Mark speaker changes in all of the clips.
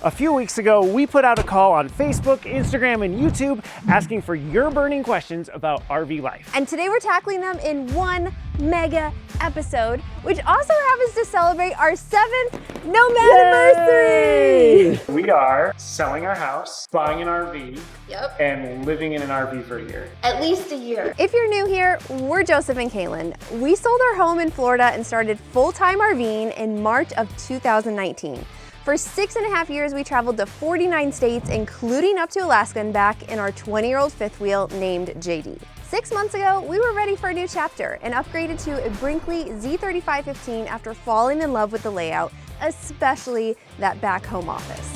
Speaker 1: A few weeks ago, we put out a call on Facebook, Instagram, and YouTube asking for your burning questions about RV life.
Speaker 2: And today we're tackling them in one mega episode, which also happens to celebrate our 7th Nomadiversary!
Speaker 1: We are selling our house, buying an RV, and living in an RV for a year.
Speaker 2: At least a year. If you're new here, we're Joseph and Kaylin. We sold our home in Florida and started full-time RVing in March of 2019. For 6.5 years, we traveled to 49 states, including up to Alaska and back in our 20-year-old fifth wheel named JD. 6 months ago, we were ready for a new chapter and upgraded to a Brinkley Z3515 after falling in love with the layout, especially that back home office.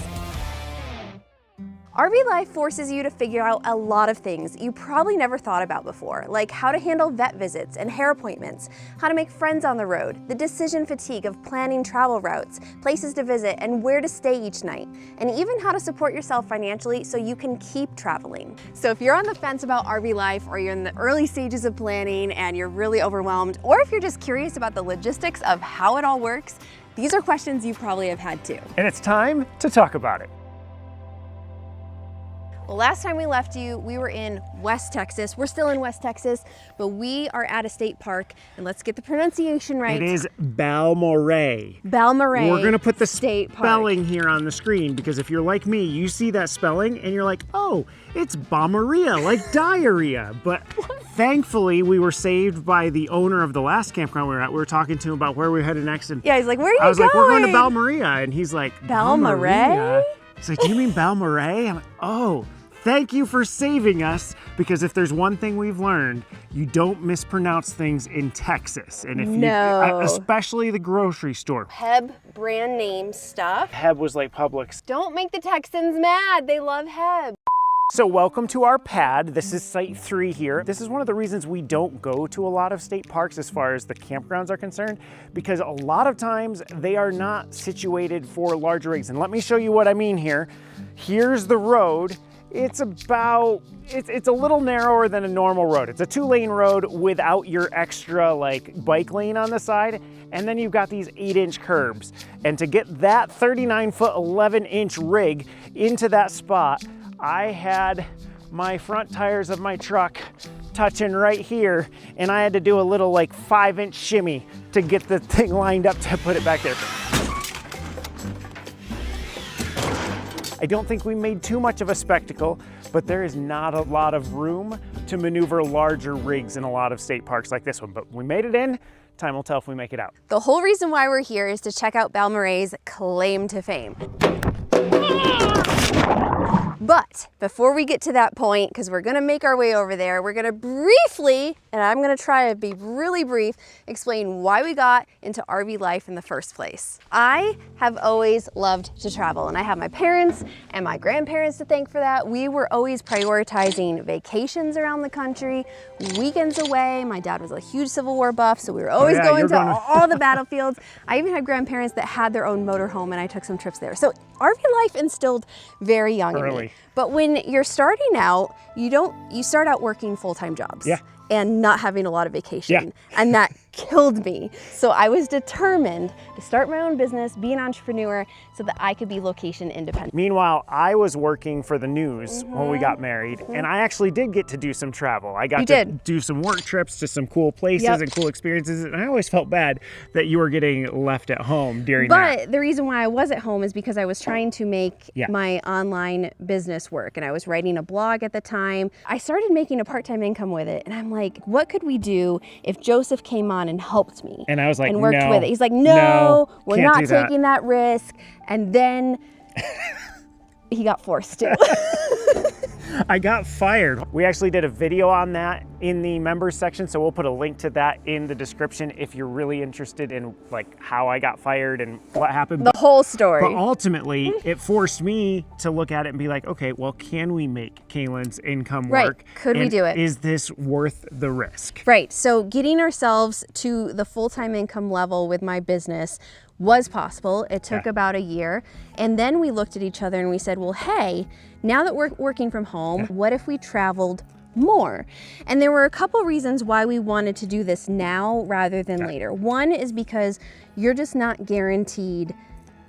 Speaker 2: RV life forces you to figure out a lot of things you probably never thought about before, like how to handle vet visits and hair appointments, how to make friends on the road, the decision fatigue of planning travel routes, places to visit, and where to stay each night, and even how to support yourself financially so you can keep traveling. So if you're on the fence about RV life, or you're in the early stages of planning and you're really overwhelmed, or if you're just curious about the logistics of how it all works, these are questions you probably have had too.
Speaker 1: And it's time to talk about it.
Speaker 2: Well, last time we left you, we were in West Texas. We're still in West Texas, but we are at a state park, and let's get the pronunciation right.
Speaker 1: It is Balmoral.
Speaker 2: Balmoral.
Speaker 1: We're gonna put the
Speaker 2: state
Speaker 1: spelling
Speaker 2: park
Speaker 1: here on the screen, because if you're like me, you see that spelling and you're like, oh, it's Balmoria, like diarrhea. But thankfully, we were saved by the owner of the last campground we were at. We were talking to him about where we headed next, and
Speaker 2: yeah, he's like, where are you going?
Speaker 1: I was like, we're going to Balmoria, and he's like,
Speaker 2: Balmoral?
Speaker 1: He's like, do you mean Balmoral? I'm like, oh, thank you for saving us, because if there's one thing we've learned, you don't mispronounce things in Texas. And if you, especially the grocery store.
Speaker 2: Heb brand name stuff.
Speaker 1: Heb was like Publix.
Speaker 2: Don't make the Texans mad. They love Heb.
Speaker 1: So welcome to our pad. This is site 3 here. This is one of the reasons we don't go to a lot of state parks as far as the campgrounds are concerned, because a lot of times they are not situated for larger rigs. And let me show you what I mean here. Here's the road. It's a little narrower than a normal road. It's a 2-lane road without your extra like bike lane on the side. And then you've got these 8-inch curbs. And to get that 39-foot, 11-inch rig into that spot, I had my front tires of my truck touching right here, and I had to do a little like 5-inch shimmy to get the thing lined up to put it back there. I don't think we made too much of a spectacle, but there is not a lot of room to maneuver larger rigs in a lot of state parks like this one, but we made it in. Time will tell if we make it out.
Speaker 2: The whole reason why we're here is to check out Balmoral's claim to fame. But before we get to that point, because we're gonna make our way over there, we're gonna briefly, and I'm gonna try to be really brief, explain why we got into RV life in the first place. I have always loved to travel, and I have my parents and my grandparents to thank for that. We were always prioritizing vacations around the country, weekends away. My dad was a huge Civil War buff, so we were always going to all the battlefields. I even had grandparents that had their own motorhome, and I took some trips there. So RV life instilled very young in me. But when you're starting out, you start out working full-time jobs.
Speaker 1: Yeah.
Speaker 2: And not having a lot of vacation. Yeah. And that killed me. So I was determined to start my own business, be an entrepreneur, so that I could be location independent.
Speaker 1: Meanwhile, I was working for the news when we got married, and I actually did get to do some travel. I got to do some work trips to some cool places and cool experiences, and I always felt bad that you were getting left at home during that.
Speaker 2: But the reason why I was at home is because I was trying to make my online business work, and I was writing a blog at the time. I started making a part-time income with it, and I'm like, what could we do if Joseph came on and helped me?
Speaker 1: And I was like,
Speaker 2: and worked with it. He's like, no, we're not taking that risk. And then he got forced to.
Speaker 1: I got fired. We actually did a video on that in the members section, so we'll put a link to that in the description if you're really interested in like how I got fired and what happened.
Speaker 2: The whole story.
Speaker 1: But ultimately, it forced me to look at it and be like, okay, well, can we make Kaylin's income work?
Speaker 2: Could we do it?
Speaker 1: Is this worth the risk?
Speaker 2: Right. So getting ourselves to the full-time income level with my business was possible. It took about a year. And then we looked at each other and we said, well, hey, now that we're working from home, what if we traveled more? And there were a couple reasons why we wanted to do this now rather than later. One is because you're just not guaranteed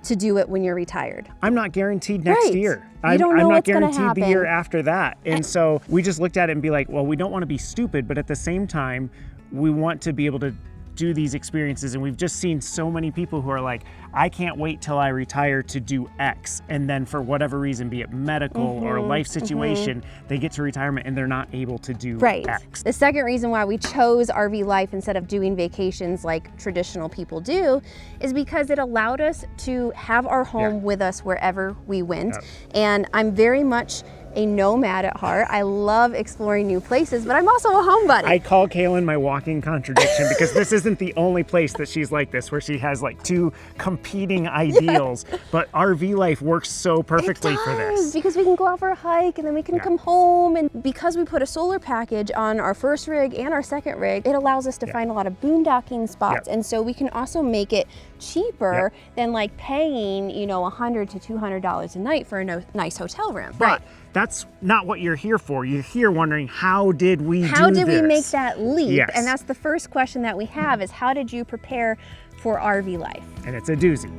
Speaker 2: to do it when you're retired.
Speaker 1: I'm not guaranteed next
Speaker 2: Right.
Speaker 1: year.
Speaker 2: You don't know
Speaker 1: I'm not
Speaker 2: what's gonna
Speaker 1: guaranteed the year
Speaker 2: happen.
Speaker 1: after that. And so we just looked at it and be like, well, we don't want to be stupid, but at the same time, we want to be able to do these experiences. And we've just seen so many people who are like, I can't wait till I retire to do X. And then for whatever reason, be it medical or life situation, they get to retirement and they're not able to do X.
Speaker 2: The second reason why we chose RV life instead of doing vacations like traditional people do is because it allowed us to have our home with us wherever we went. And I'm very much a nomad at heart. I love exploring new places, but I'm also a homebody.
Speaker 1: I call Kaylin my walking contradiction because this isn't the only place that she's like this, where she has like two competing ideals, but RV life works so perfectly for this.
Speaker 2: Because we can go out for a hike and then we can come home, and because we put a solar package on our first rig and our second rig, it allows us to find a lot of boondocking spots, and so we can also make it cheaper than like paying, you know, $100 to $200 a night for a nice hotel room.
Speaker 1: But that's not what you're here for. You're here wondering, how did we do this?
Speaker 2: How did we make that leap?
Speaker 1: Yes.
Speaker 2: And that's the first question that we have is, how did you prepare for RV life?
Speaker 1: And it's a doozy.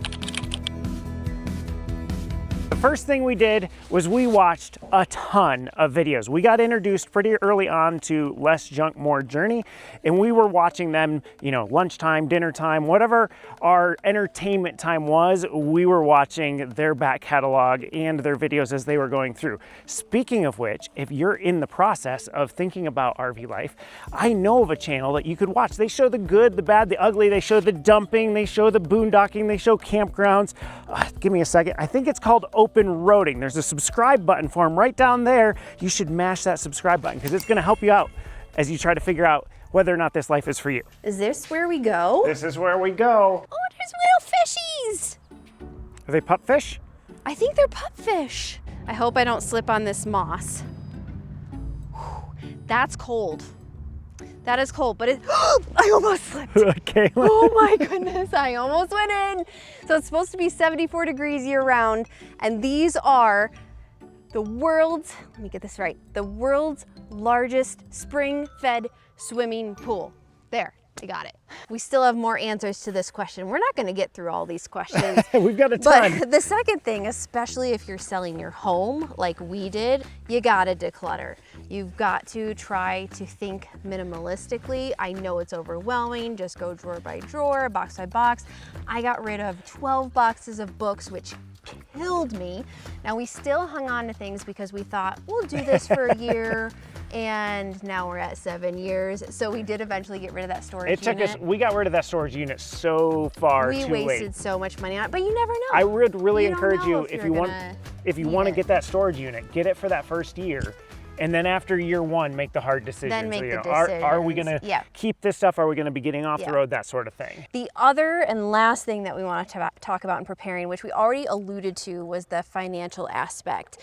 Speaker 1: The first thing we did was we watched a ton of videos. We got introduced pretty early on to Less Junk, More Journey, and we were watching them, you know, lunchtime, dinner time, whatever our entertainment time was, we were watching their back catalog and their videos as they were going through. Speaking of which, if you're in the process of thinking about RV life, I know of a channel that you could watch. They show the good, the bad, the ugly, they show the dumping, they show the boondocking, they show campgrounds. Give me a second. I think it's called Open Roading. There's a subscribe button for them right down there. You should mash that subscribe button because it's going to help you out as you try to figure out whether or not this life is for you.
Speaker 2: Is this where we go?
Speaker 1: This is where we go.
Speaker 2: Oh, there's little fishies.
Speaker 1: Are they pup fish?
Speaker 2: I think they're pupfish. I hope I don't slip on this moss. Whew, that's cold. That is cold, but it, I almost slipped.
Speaker 1: Kaylin.
Speaker 2: Oh my goodness, I almost went in. So it's supposed to be 74 degrees year round, and these are the world's, let me get this right, the world's largest spring-fed swimming pool. There, I got it. We still have more answers to this question. We're not gonna get through all these questions.
Speaker 1: We've got a ton.
Speaker 2: But the second thing, especially if you're selling your home like we did, you gotta declutter. You've got to try to think minimalistically. I know it's overwhelming, just go drawer by drawer, box by box. I got rid of 12 boxes of books, which killed me. Now we still hung on to things because we thought we'll do this for a year, and now we're at 7 years. So we did eventually get rid of that storage unit.
Speaker 1: We got rid of that storage unit so far too late.
Speaker 2: We wasted so much money on it, but you never know.
Speaker 1: I would really
Speaker 2: You don't
Speaker 1: encourage
Speaker 2: know
Speaker 1: you,
Speaker 2: if
Speaker 1: if
Speaker 2: you're
Speaker 1: you want to
Speaker 2: it.
Speaker 1: get that storage unit, get it for that first year. And then after year one, make the hard decisions.
Speaker 2: Then make the
Speaker 1: Are we going to keep this stuff? Are we going to be getting off the road? That sort of thing.
Speaker 2: The other and last thing that we want to talk about in preparing, which we already alluded to, was the financial aspect.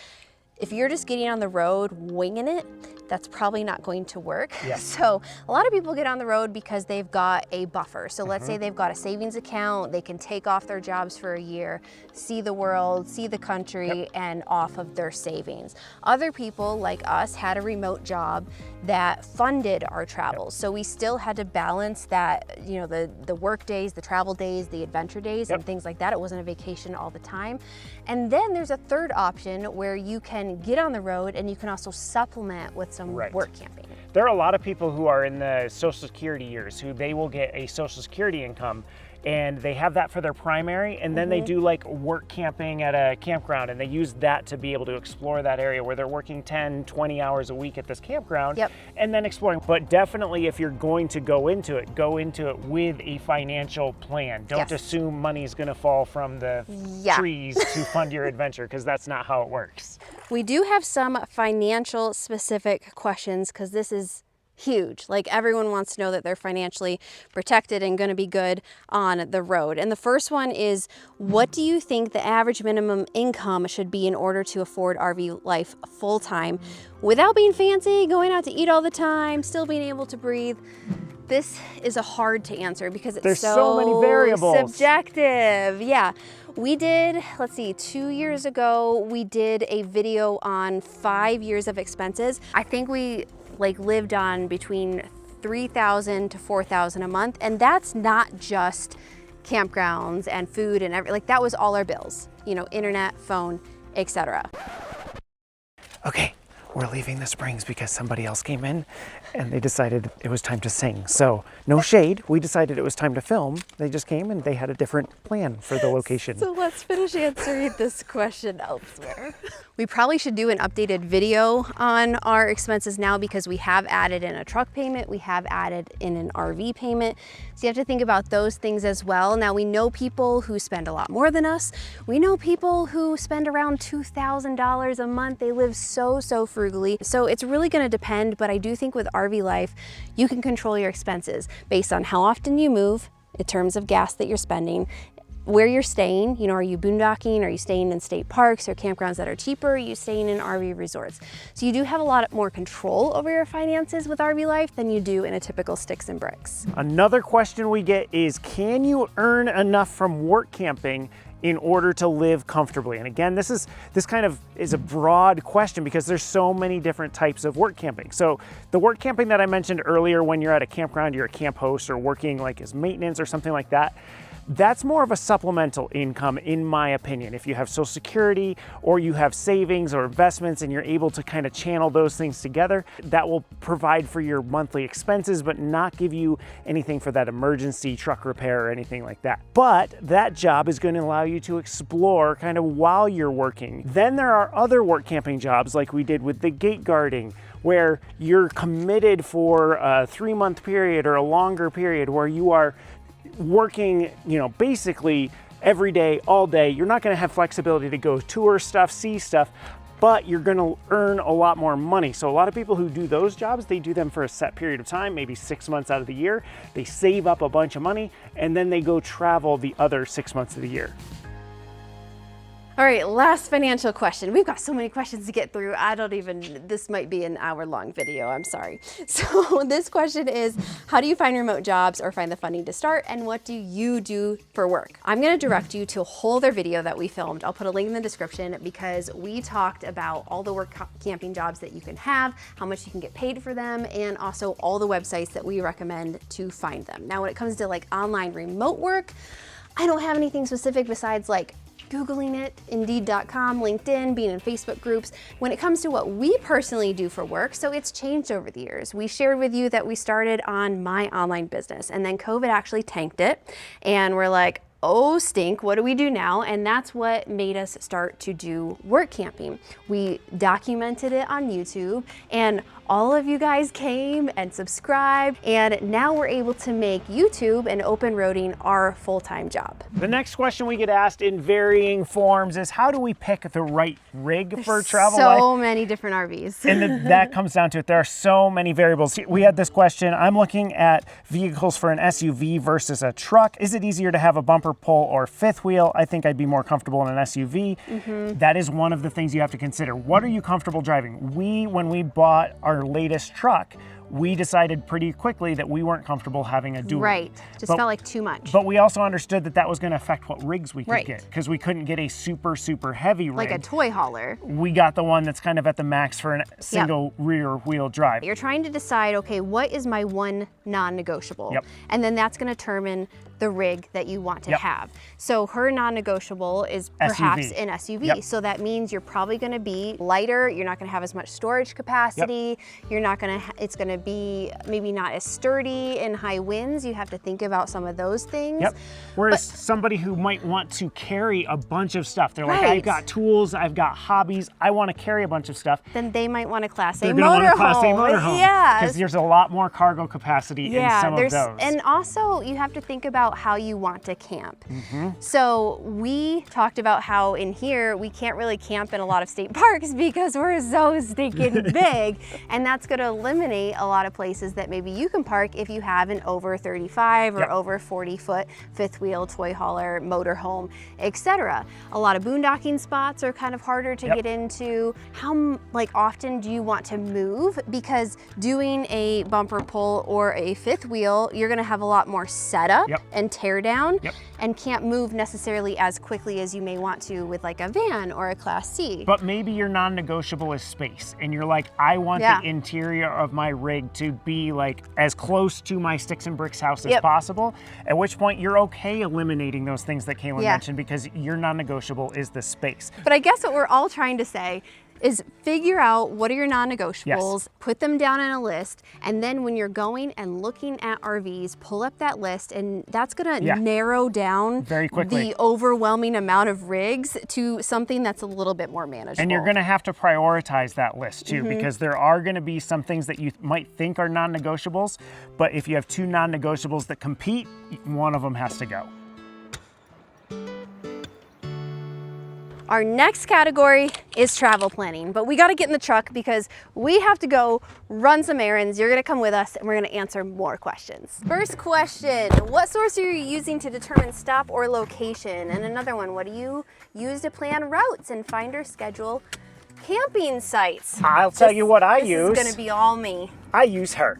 Speaker 2: If you're just getting on the road winging it, that's probably not going to work.
Speaker 1: Yes.
Speaker 2: So a lot of people get on the road because they've got a buffer. So let's say they've got a savings account, they can take off their jobs for a year, see the world, see the country, and off of their savings. Other people like us had a remote job that funded our travels. So we still had to balance that, you know, the work days, the travel days, the adventure days, and things like that. It wasn't a vacation all the time. And then there's a third option where you can get on the road and you can also supplement with some work camping.
Speaker 1: There are a lot of people who are in the Social Security years who they will get a Social Security income, and they have that for their primary, and then they do like work camping at a campground, and they use that to be able to explore that area where they're working 10, 20 hours a week at this campground and then exploring. But definitely, if you're going to go into it with a financial plan. Don't assume money's gonna fall from the trees to fund your adventure, because that's not how it works.
Speaker 2: We do have some financial specific questions, because this is huge. Like, everyone wants to know that they're financially protected and going to be good on the road. And the first one is, what do you think the average minimum income should be in order to afford RV life full time without being fancy, going out to eat all the time, still being able to breathe? This is a hard to answer because it's
Speaker 1: so many variables.
Speaker 2: Subjective. Yeah. We did, let's see, 2 years ago, we did a video on 5 years of expenses. I think we lived on between $3,000 to $4,000 a month, and that's not just campgrounds and food and like that was all our bills, you know, internet, phone, etc.
Speaker 1: Okay, we're leaving the Springs because somebody else came in and they decided it was time to sing. So no shade, we decided it was time to film. They just came and they had a different plan for the location.
Speaker 2: So let's finish answering this question elsewhere. We probably should do an updated video on our expenses now because we have added in a truck payment, we have added in an RV payment. So you have to think about those things as well. Now we know people who spend a lot more than us. We know people who spend around $2,000 a month. They live so frugally. So it's really gonna depend, but I do think with RV life, you can control your expenses based on how often you move in terms of gas that you're spending, where you're staying, you know, are you boondocking? Are you staying in state parks or campgrounds that are cheaper? Are you staying in RV resorts? So you do have a lot more control over your finances with RV life than you do in a typical sticks and bricks.
Speaker 1: Another question we get is, can you earn enough from work camping in order to live comfortably? And again, this kind of is a broad question because there's so many different types of work camping. So the work camping that I mentioned earlier, when you're at a campground, you're a camp host or working like as maintenance or something like that, that's more of a supplemental income, in my opinion. If you have Social Security or you have savings or investments and you're able to kind of channel those things together, that will provide for your monthly expenses, but not give you anything for that emergency truck repair or anything like that. But that job is going to allow you to explore kind of while you're working. Then there are other work camping jobs like we did with the gate guarding, where you're committed for a 3-month period or a longer period where you are working, you know, basically every day, all day. You're not going to have flexibility to go tour stuff, see stuff, but you're going to earn a lot more money. So a lot of people who do those jobs, they do them for a set period of time, maybe 6 months out of the year. They save up a bunch of money and then they go travel the other 6 months of the year.
Speaker 2: All right, last financial question. We've got so many questions to get through. This might be an hour-long video, I'm sorry. So this question is, how do you find remote jobs or find the funding to start, and what do you do for work? I'm gonna direct you to a whole other video that we filmed. I'll put a link in the description because we talked about all the work camping jobs that you can have, how much you can get paid for them, and also all the websites that we recommend to find them. Now, when it comes to like online remote work, I don't have anything specific besides like Googling it, Indeed.com, LinkedIn, being in Facebook groups. When it comes to what we personally do for work, so it's changed over the years. We shared with you that we started on my online business and then COVID actually tanked it. And we're like, oh stink, what do we do now? And that's what made us start to do work camping. We documented it on YouTube and all of you guys came and subscribed, and now we're able to make YouTube and open roading our full-time job.
Speaker 1: The next question we get asked in varying forms is, how do we pick the right rig for travel life?
Speaker 2: So many different RVs.
Speaker 1: And that comes down to it. There are so many variables. We had this question. I'm looking at vehicles for an SUV versus a truck. Is it easier to have a bumper pull or fifth wheel? I think I'd be more comfortable in an SUV. That is one of the things you have to consider. What are you comfortable driving? When we bought our latest truck, we decided pretty quickly that we weren't comfortable having a dual.
Speaker 2: Right, just felt like too much.
Speaker 1: But we also understood that that was going to affect what rigs we could get, because we couldn't get a super heavy rig.
Speaker 2: Like a toy hauler.
Speaker 1: We got the one that's kind of at the max for a single rear wheel drive.
Speaker 2: You're trying to decide, okay, what is my one non-negotiable? And then that's going to determine the rig that you want to have. So her non-negotiable is perhaps an SUV. So that means you're probably going to be lighter. You're not going to have as much storage capacity. You're not going to, it's going to be maybe not as sturdy in high winds. You have to think about some of those things.
Speaker 1: Whereas somebody who might want to carry a bunch of stuff, they're like, I've got tools, I've got hobbies, I want to carry a bunch of stuff.
Speaker 2: Then they might want a Class A
Speaker 1: motorhome.
Speaker 2: motorhome.
Speaker 1: Want a Class A motorhome. Because there's a lot more cargo capacity in some of those.
Speaker 2: And also you have to think about how you want to camp. So we talked about how in here we can't really camp in a lot of state parks because we're so stinking big, and that's going to eliminate a lot of places that maybe you can park if you have an over 35 or over 40-foot fifth wheel toy hauler, motorhome, etc. A lot of boondocking spots are kind of harder to get into. How often do you want to move? Because doing a bumper pull or a fifth wheel, you're going to have a lot more setup and and tear down
Speaker 1: Yep.
Speaker 2: and can't move necessarily as quickly as you may want to with like a van or a Class C.
Speaker 1: But maybe your non-negotiable is space, and you're like, I want
Speaker 2: Yeah.
Speaker 1: the interior of my rig to be like as close to my sticks and bricks house as
Speaker 2: Yep.
Speaker 1: possible, at which point you're okay eliminating those things that Kaylin
Speaker 2: Yeah.
Speaker 1: mentioned because your non-negotiable is the space.
Speaker 2: But I guess what we're all trying to say is figure out what are your non-negotiables,
Speaker 1: Yes.
Speaker 2: put them down in a list, and then when you're going and looking at RVs, pull up that list, and that's gonna
Speaker 1: Yeah.
Speaker 2: narrow down
Speaker 1: Very quickly.
Speaker 2: the overwhelming amount of rigs to something that's a little bit more manageable.
Speaker 1: And you're gonna have to prioritize that list
Speaker 2: Mm-hmm.
Speaker 1: too, because there are gonna be some things that you might think are non-negotiables, but if you have two non-negotiables that compete, one of them has to go.
Speaker 2: Our next category is travel planning, but we got to get in the truck because we have to go run some errands. You're going to come with us and we're going to answer more questions. First question, what source are you using to determine stop or location? And another one, what do you use to plan routes and find or schedule camping sites?
Speaker 1: I'll tell you what I use.
Speaker 2: This is going to be all me.
Speaker 1: I use her.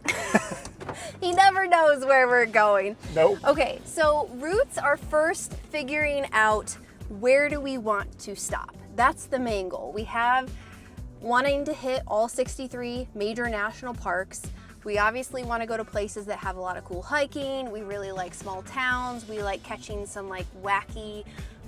Speaker 2: He never knows where we're going.
Speaker 1: Nope.
Speaker 2: Okay, so routes are first figuring out where do we want to stop. That's the main goal. We have wanting to hit all 63 major national parks. We obviously want to go to places that have a lot of cool hiking. We really like small towns. We like catching some like wacky,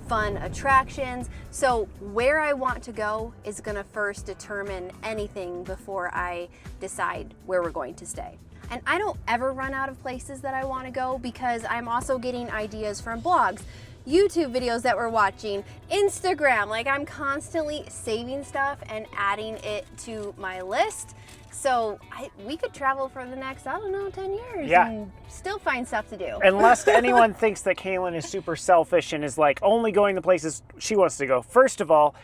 Speaker 2: fun attractions. So where I want to go is gonna first determine anything before I decide where we're going to stay. And I don't ever run out of places that I want to go because I'm also getting ideas from blogs, YouTube videos that we're watching, Instagram. Like I'm constantly saving stuff and adding it to my list. So we could travel for the next, I don't know, 10 years
Speaker 1: Yeah.
Speaker 2: and still find stuff to do.
Speaker 1: Unless anyone thinks that Kaylin is super selfish and is like only going the places she wants to go. First of all,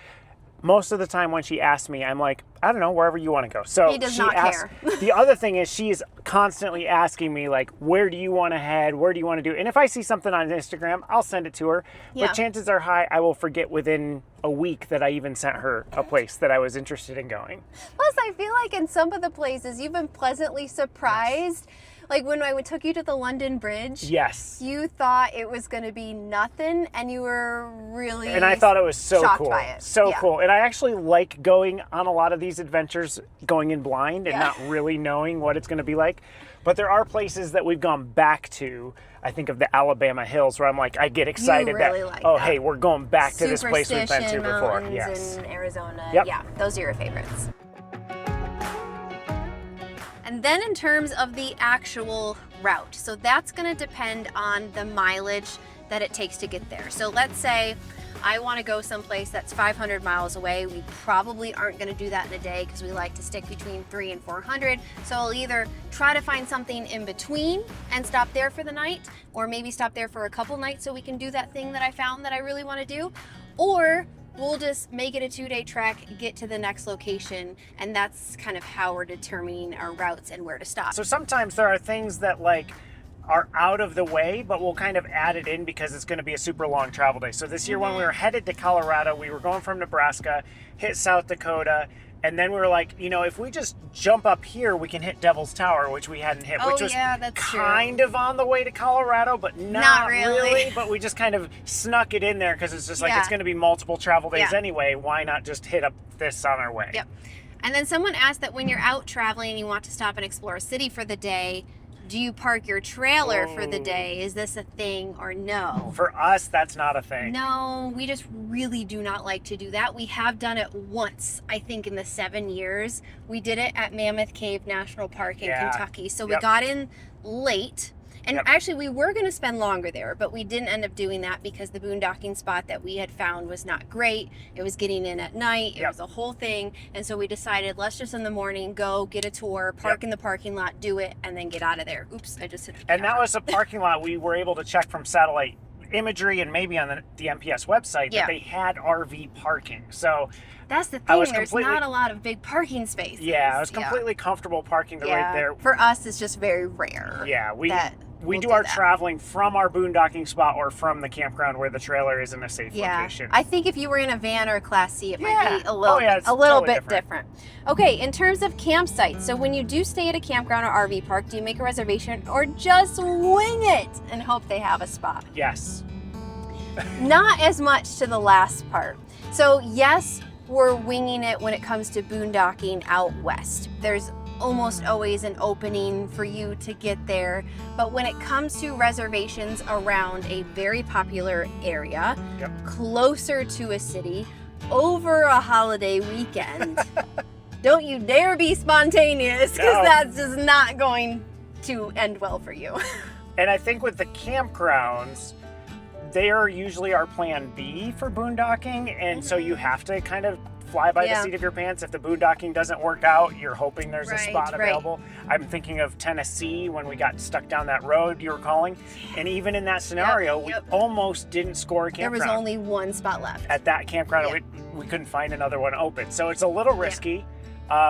Speaker 1: most of the time when she asks me, I'm like, I don't know, wherever you want to go. So
Speaker 2: He does
Speaker 1: she
Speaker 2: not
Speaker 1: asks,
Speaker 2: care.
Speaker 1: The other thing is she is constantly asking me like, where do you want to head? Where do you want to do? And if I see something on Instagram, I'll send it to her.
Speaker 2: Yeah.
Speaker 1: But chances are high I will forget within a week that I even sent her a place that I was interested in going.
Speaker 2: Plus, I feel like in some of the places you've been pleasantly surprised. Like when I took you to the London Bridge,
Speaker 1: Yes.
Speaker 2: you thought it was going to be nothing, and you were really
Speaker 1: And I thought it was so
Speaker 2: shocked
Speaker 1: cool.
Speaker 2: by it.
Speaker 1: So
Speaker 2: Yeah.
Speaker 1: cool. And I actually like going on a lot of these adventures, going in blind and
Speaker 2: Yeah.
Speaker 1: not really knowing what it's going to be like. But there are places that we've gone back to. I think of the Alabama hills where I'm like, I get excited
Speaker 2: really
Speaker 1: that,
Speaker 2: like
Speaker 1: oh,
Speaker 2: that.
Speaker 1: hey, we're going back to this place we've been to
Speaker 2: Superstition
Speaker 1: before.
Speaker 2: Mountains
Speaker 1: Yes.
Speaker 2: in Arizona.
Speaker 1: Yep.
Speaker 2: Yeah, those are your favorites. And then in terms of the actual route, so that's going to depend on the mileage that it takes to get there. So let's say I want to go someplace that's 500 miles away. We probably aren't going to do that in a day because we like to stick between 300 and 400. So I'll either try to find something in between and stop there for the night, or maybe stop there for a couple nights so we can do that thing that I found that I really want to do, or we'll just make it a 2-day trek, get to the next location, and that's kind of how we're determining our routes and where to stop.
Speaker 1: So sometimes there are things that like are out of the way, but we'll kind of add it in because it's going to be a super long travel day. So this year when we were headed to Colorado, we were going from Nebraska, hit South Dakota, and then we were like, you know, if we just jump up here, we can hit Devil's Tower, which we hadn't hit,
Speaker 2: Oh,
Speaker 1: which was
Speaker 2: yeah, that's
Speaker 1: kind of on the way to Colorado, but not really. But we just kind of snuck it in there because it's just like,
Speaker 2: Yeah.
Speaker 1: it's going to be multiple travel days
Speaker 2: Yeah.
Speaker 1: anyway. Why not just hit up this on our way?
Speaker 2: Yep. And then someone asked that when you're out traveling and you want to stop and explore a city for the day, do you park your trailer for the day? Is this a thing or no?
Speaker 1: For us, that's not a thing.
Speaker 2: No, we just really do not like to do that. We have done it once, I think, in the 7 years. We did it at Mammoth Cave National Park in
Speaker 1: Yeah.
Speaker 2: Kentucky. So we
Speaker 1: Yep.
Speaker 2: got in late. And
Speaker 1: Yep.
Speaker 2: actually, we were going to spend longer there, but we didn't end up doing that because the boondocking spot that we had found was not great. It was getting in at night. It
Speaker 1: Yep.
Speaker 2: was a whole thing. And so we decided, let's just in the morning go get a tour, park
Speaker 1: Yep.
Speaker 2: in the parking lot, do it, and then get out of there. Oops, I just hit the
Speaker 1: And that
Speaker 2: camera.
Speaker 1: was a parking lot we were able to check from satellite imagery and maybe on the MPS website
Speaker 2: Yeah.
Speaker 1: that they had RV parking. So
Speaker 2: That's the
Speaker 1: I
Speaker 2: thing.
Speaker 1: was
Speaker 2: There's
Speaker 1: completely-
Speaker 2: not a lot of big parking spaces.
Speaker 1: yeah, I was completely comfortable parking right there.
Speaker 2: For us, it's just very rare.
Speaker 1: Yeah, we
Speaker 2: that
Speaker 1: We
Speaker 2: we'll
Speaker 1: do our
Speaker 2: that.
Speaker 1: traveling from our boondocking spot or from the campground where the trailer is in a safe location.
Speaker 2: I think if you were in a van or a Class C, it might be a little,
Speaker 1: it's
Speaker 2: a little
Speaker 1: totally
Speaker 2: bit different. Okay, in terms of campsites, so when you do stay at a campground or RV park, do you make a reservation or just wing it and hope they have a spot?
Speaker 1: Yes.
Speaker 2: Not as much to the last part. So yes, we're winging it when it comes to boondocking out west. There's almost always an opening for you to get there. But when it comes to reservations around a very popular area, closer to a city, over a holiday weekend, don't you dare be spontaneous, because that's just not going to end well for you.
Speaker 1: And I think with the campgrounds, they are usually our plan B for boondocking. And so you have to kind of fly by the seat of your pants. If the boondocking doesn't work out, you're hoping there's a spot available. I'm thinking of Tennessee when we got stuck down that road you were calling. And even in that scenario, we almost didn't score a campground.
Speaker 2: There was only one spot left.
Speaker 1: At that campground, we couldn't find another one open. So it's a little risky.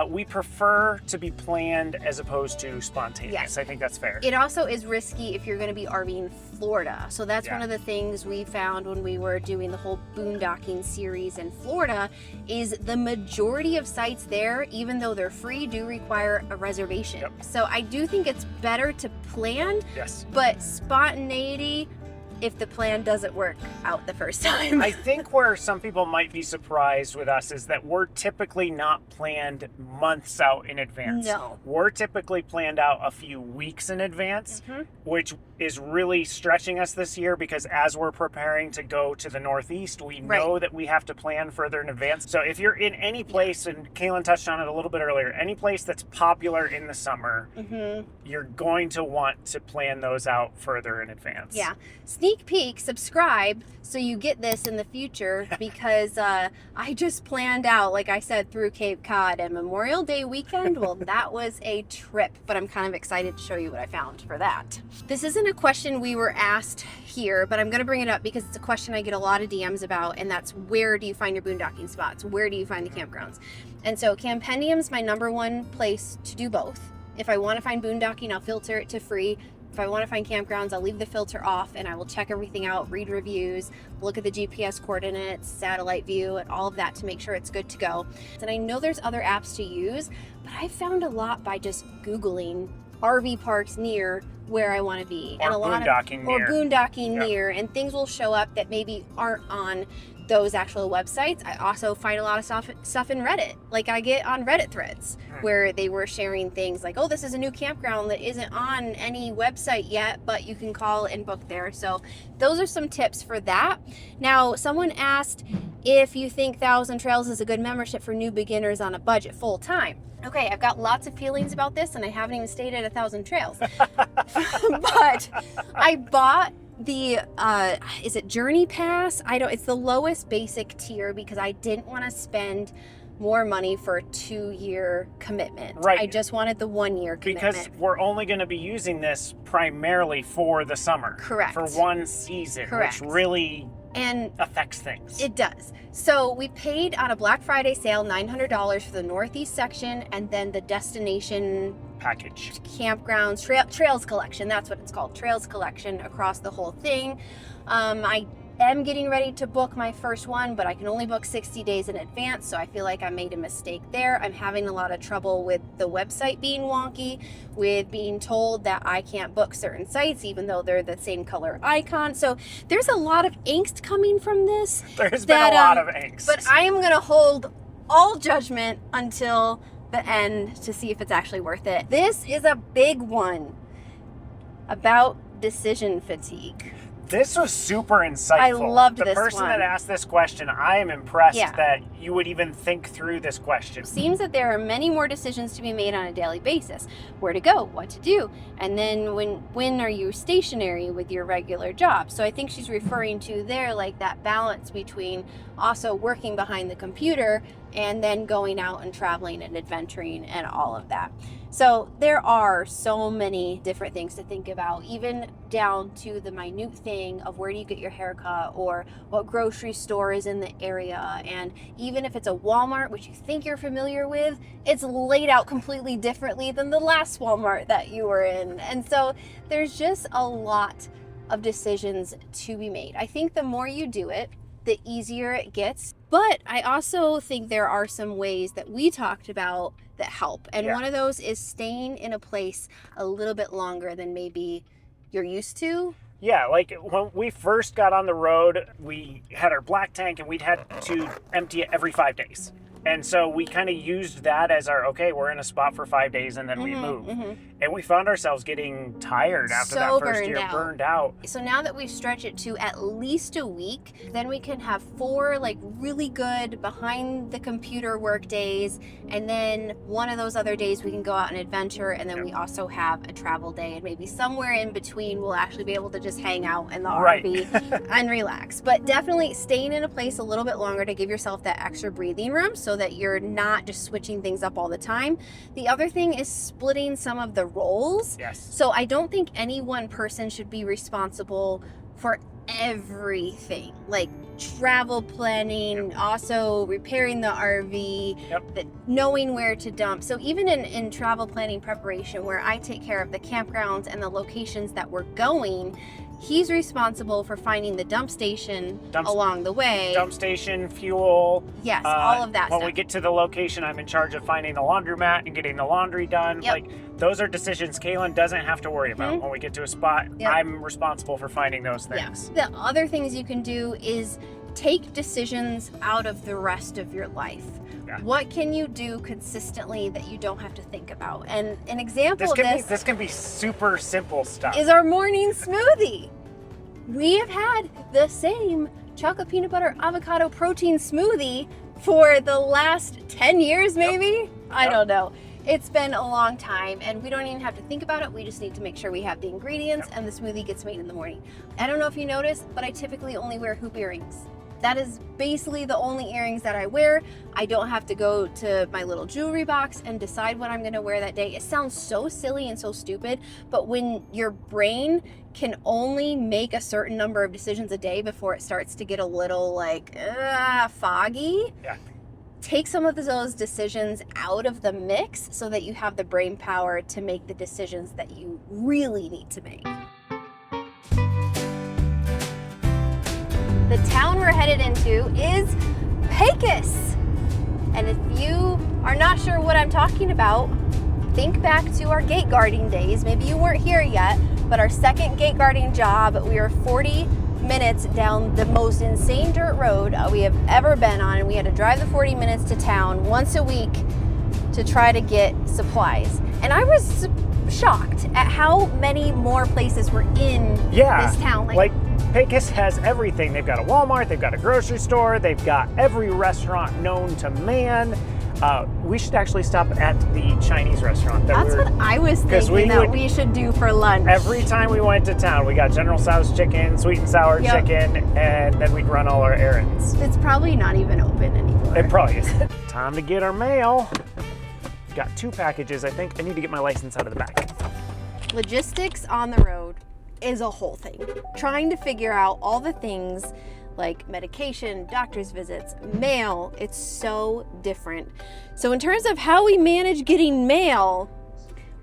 Speaker 1: We prefer to be planned as opposed to spontaneous.
Speaker 2: Yes.
Speaker 1: I think that's fair.
Speaker 2: It also is risky if you're going to be RVing Florida. So that's one of the things we found when we were doing the whole boondocking series in Florida, is the majority of sites there, even though they're free, do require a reservation. So I do think it's better to plan, but spontaneity if the plan doesn't work out the first time.
Speaker 1: I think where some people might be surprised with us is that we're typically not planned months out in advance.
Speaker 2: No.
Speaker 1: We're typically planned out a few weeks in advance, which is really stretching us this year, because as we're preparing to go to the Northeast, we know that we have to plan further in advance. So if you're in any place, and Kaylin touched on it a little bit earlier, any place that's popular in the summer, you're going to want to plan those out further in advance.
Speaker 2: Yeah. Sneak peek, subscribe so you get this in the future, because I just planned out, like I said, through Cape Cod and Memorial Day weekend. Well, that was a trip, but I'm kind of excited to show you what I found for that. This isn't a question we were asked here, but I'm going to bring it up because it's a question I get a lot of DMs about, and that's, where do you find your boondocking spots? Where do you find the campgrounds? And so Campendium's my #1 place to do both. If I want to find boondocking, I'll filter it to free. If I want to find campgrounds, I'll leave the filter off and I will check everything out, read reviews, look at the GPS coordinates, satellite view, and all of that to make sure it's good to go. And I know there's other apps to use, but I found a lot by just Googling RV parks near where I want to be.
Speaker 1: Or
Speaker 2: boondocking near, and things will show up that maybe aren't on those actual websites. I also find a lot of stuff in Reddit. Like, I get on Reddit threads where they were sharing things like, oh, this is a new campground that isn't on any website yet, but you can call and book there. So those are some tips for that. Now, someone asked if you think Thousand Trails is a good membership for new beginners on a budget full time. Okay, I've got lots of feelings about this, and I haven't even stayed at 1,000 Trails. But I bought the is it Journey Pass? It's the lowest basic tier because I didn't want to spend more money for a 2-year commitment.
Speaker 1: Right.
Speaker 2: I just wanted the 1-year commitment.
Speaker 1: Because we're only going to be using this primarily for the summer.
Speaker 2: Correct.
Speaker 1: For one season, which really affects things.
Speaker 2: It does. So we paid on a Black Friday sale $900 for the Northeast section, and then the destination
Speaker 1: package,
Speaker 2: campgrounds, trails collection. That's what it's called, trails collection across the whole thing. I am getting ready to book my first one, but I can only book 60 days in advance, so I feel like I made a mistake there. I'm having a lot of trouble with the website being wonky, with being told that I can't book certain sites even though they're the same color icon. So there's a lot of angst coming from this.
Speaker 1: There's been a lot of angst.
Speaker 2: But I am going to hold all judgment until the end to see if it's actually worth it. This is a big one about decision fatigue.
Speaker 1: This was super insightful.
Speaker 2: I loved this one.
Speaker 1: The person that asked this question, I am impressed that you would even think through this question.
Speaker 2: It seems that there are many more decisions to be made on a daily basis. Where to go, what to do, and then when are you stationary with your regular job? So I think she's referring to there, like, that balance between also working behind the computer and then going out and traveling and adventuring and all of that. So there are so many different things to think about, even down to the minute thing of where do you get your haircut or what grocery store is in the area. And even if it's a Walmart, which you think you're familiar with, it's laid out completely differently than the last Walmart that you were in. And so there's just a lot of decisions to be made. I think the more you do it, the easier it gets. But I also think there are some ways that we talked about that help. And one of those is staying in a place a little bit longer than maybe you're used to.
Speaker 1: Yeah, like when we first got on the road, we had our black tank and we'd had to empty it every 5 days. And so we kind of used that as our, okay, we're in a spot for 5 days and then we move. And we found ourselves getting tired after that first year, burned out.
Speaker 2: So now that we stretch it to at least a week, then we can have 4 like really good behind the computer work days. And then one of those other days we can go out and adventure. And then we also have a travel day. And maybe somewhere in between we'll actually be able to just hang out in the RV and relax. But definitely staying in a place a little bit longer to give yourself that extra breathing room so that you're not just switching things up all the time. The other thing is splitting some of the roles.
Speaker 1: Yes.
Speaker 2: So I don't think any one person should be responsible for everything, like travel planning, also repairing the RV, knowing where to dump. So even in travel planning preparation, where I take care of the campgrounds and the locations that we're going, he's responsible for finding the dump station along the way.
Speaker 1: Dump station, fuel.
Speaker 2: Yes, all of that
Speaker 1: When
Speaker 2: stuff.
Speaker 1: we get to the location, I'm in charge of finding the laundromat and getting the laundry done. Like, those are decisions Kaylin doesn't have to worry about. When we get to a spot, I'm responsible for finding those things.
Speaker 2: The other things you can do is take decisions out of the rest of your life. What can you do consistently that you don't have to think about? And an example of
Speaker 1: this can be super simple stuff.
Speaker 2: Is our morning smoothie. We have had the same chocolate peanut butter avocado protein smoothie for the last 10 years maybe? I don't know. It's been a long time and we don't even have to think about it. We just need to make sure we have the ingredients and the smoothie gets made in the morning. I don't know if you noticed, but I typically only wear hoop earrings. That is basically the only earrings that I wear. I don't have to go to my little jewelry box and decide what I'm gonna wear that day. It sounds so silly and so stupid, but when your brain can only make a certain number of decisions a day before it starts to get a little like foggy, take some of those decisions out of the mix so that you have the brain power to make the decisions that you really need to make. The town we're headed into is Pecos. And if you are not sure what I'm talking about, think back to our gate guarding days. Maybe you weren't here yet, but our second gate guarding job, we were 40 minutes down the most insane dirt road we have ever been on, and we had to drive the 40 minutes to town once a week to try to get supplies. And I was shocked at how many more places were in this town.
Speaker 1: Like Pecos has everything. They've got a Walmart, they've got a grocery store, they've got every restaurant known to man. We should actually stop at the Chinese restaurant.
Speaker 2: That's what I was thinking we should do for lunch.
Speaker 1: Every time we went to town, we got General Tso's chicken, sweet and sour chicken, and then we'd run all our errands.
Speaker 2: It's probably not even open anymore.
Speaker 1: It probably isn't. Time to get our mail. Got 2 packages, I think. I need to get my license out of the back.
Speaker 2: Logistics on the road is a whole thing. Trying to figure out all the things like medication, doctor's visits, mail, it's so different. So in terms of how we manage getting mail,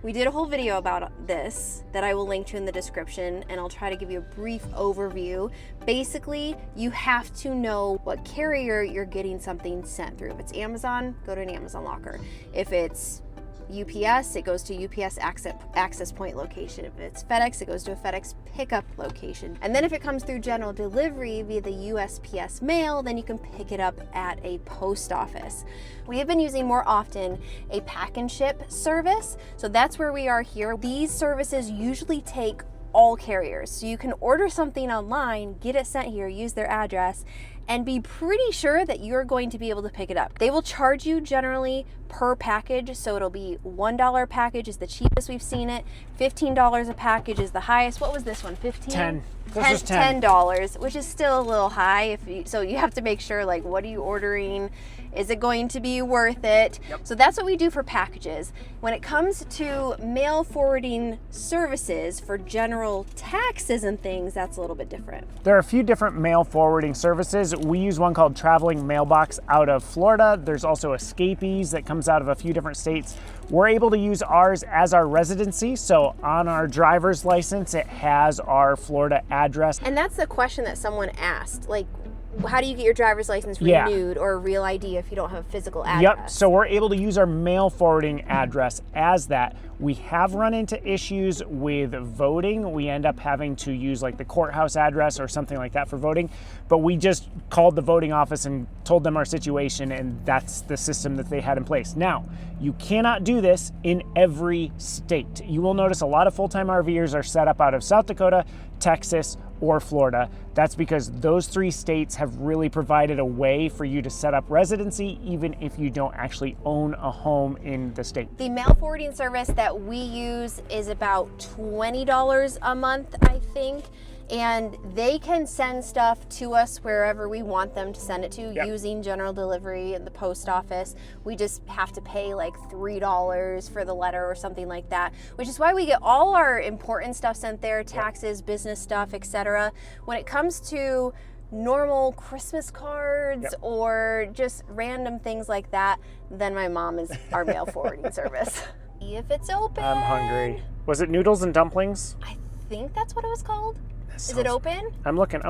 Speaker 2: we did a whole video about this that I will link to in the description, and I'll try to give you a brief overview. Basically, you have to know what carrier you're getting something sent through. If it's Amazon, go to an Amazon locker. If it's UPS, it goes to UPS access point location. If it's FedEx, it goes to a FedEx pickup location. And then if it comes through general delivery via the USPS mail, then you can pick it up at a post office. We have been using more often a pack and ship service. So that's where we are here. These services usually take all carriers. So you can order something online, get it sent here, use their address, and be pretty sure that you're going to be able to pick it up. They will charge you generally per package, so it'll be $1 package is the cheapest we've seen it, $15 a package is the highest. What was this one, 15?
Speaker 1: 10. This was
Speaker 2: $10, which is still a little high. So you have to make sure, like, what are you ordering? Is it going to be worth it?
Speaker 1: Yep.
Speaker 2: So that's what we do for packages. When it comes to mail forwarding services for general taxes and things, that's a little bit different.
Speaker 1: There are a few different mail forwarding services. We use one called Traveling Mailbox out of Florida. There's also Escapees that comes out of a few different states. We're able to use ours as our residency. So on our driver's license, it has our Florida address.
Speaker 2: And that's the question that someone asked. Like, how do you get your driver's license renewed or a real ID if you don't have a physical address?
Speaker 1: Yep, so we're able to use our mail forwarding address as that. We have run into issues with voting. We end up having to use like the courthouse address or something like that for voting, but we just called the voting office and told them our situation, and that's the system that they had in place. Now, you cannot do this in every state. You will notice a lot of full-time RVers are set up out of South Dakota, Texas, or Florida. That's because those 3 states have really provided a way for you to set up residency even if you don't actually own a home in the state.
Speaker 2: The mail forwarding service that we use is about $20 a month, I think. And they can send stuff to us wherever we want them to send it to using general delivery and the post office. We just have to pay like $3 for the letter or something like that, which is why we get all our important stuff sent there, taxes, business stuff, etc. When it comes to normal Christmas cards or just random things like that, then my mom is our mail forwarding service. If it's open.
Speaker 1: I'm hungry. Was it noodles and dumplings?
Speaker 2: I think that's what it was called. Is it open?
Speaker 1: I'm looking.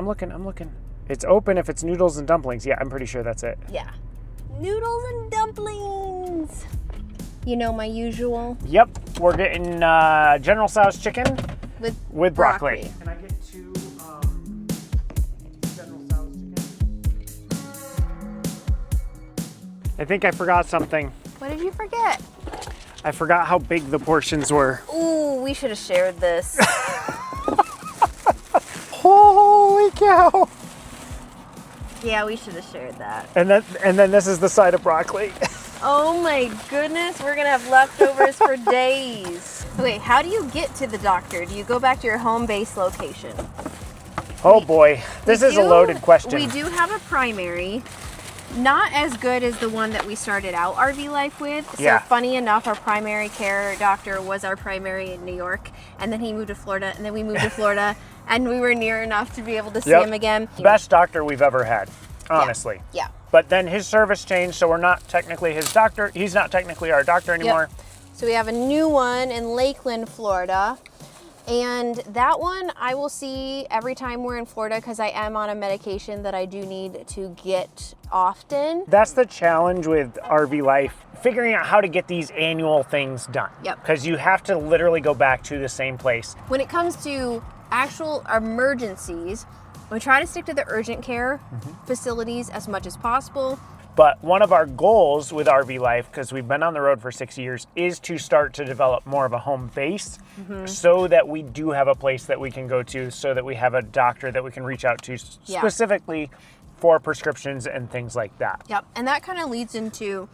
Speaker 1: It's open if it's noodles and dumplings. Yeah, I'm pretty sure that's it.
Speaker 2: Yeah. Noodles and dumplings. You know, my usual.
Speaker 1: Yep, we're getting General Tso's chicken with broccoli. Can I get 2 General Tso's chicken? I think I forgot something.
Speaker 2: What did you forget?
Speaker 1: I forgot how big the portions were.
Speaker 2: Ooh, we should have shared this.
Speaker 1: Holy cow!
Speaker 2: Yeah, we should have shared that.
Speaker 1: And then this is the side of broccoli.
Speaker 2: Oh my goodness, we're gonna have leftovers for days. Wait, how do you get to the doctor? Do you go back to your home base location?
Speaker 1: Oh boy, this is a loaded question.
Speaker 2: We do have a primary. Not as good as the one that we started out RV life with. So funny enough, our primary care doctor was our primary in New York, and then he moved to Florida, and then we moved to Florida, and we were near enough to be able to see him again.
Speaker 1: Best doctor we've ever had, honestly.
Speaker 2: Yeah.
Speaker 1: But then his service changed, so we're not technically his doctor. He's not technically our doctor anymore.
Speaker 2: So we have a new one in Lakeland, Florida. And that one I will see every time we're in Florida because I am on a medication that I do need to get often.
Speaker 1: That's the challenge with RV life, figuring out how to get these annual things done.
Speaker 2: Yep.
Speaker 1: Because you have to literally go back to the same place.
Speaker 2: When it comes to actual emergencies, we try to stick to the urgent care facilities as much as possible.
Speaker 1: But one of our goals with RV life, because we've been on the road for 6 years, is to start to develop more of a home base so that we do have a place that we can go to, so that we have a doctor that we can reach out to specifically for prescriptions and things like that.
Speaker 2: Yep, and that kind of leads into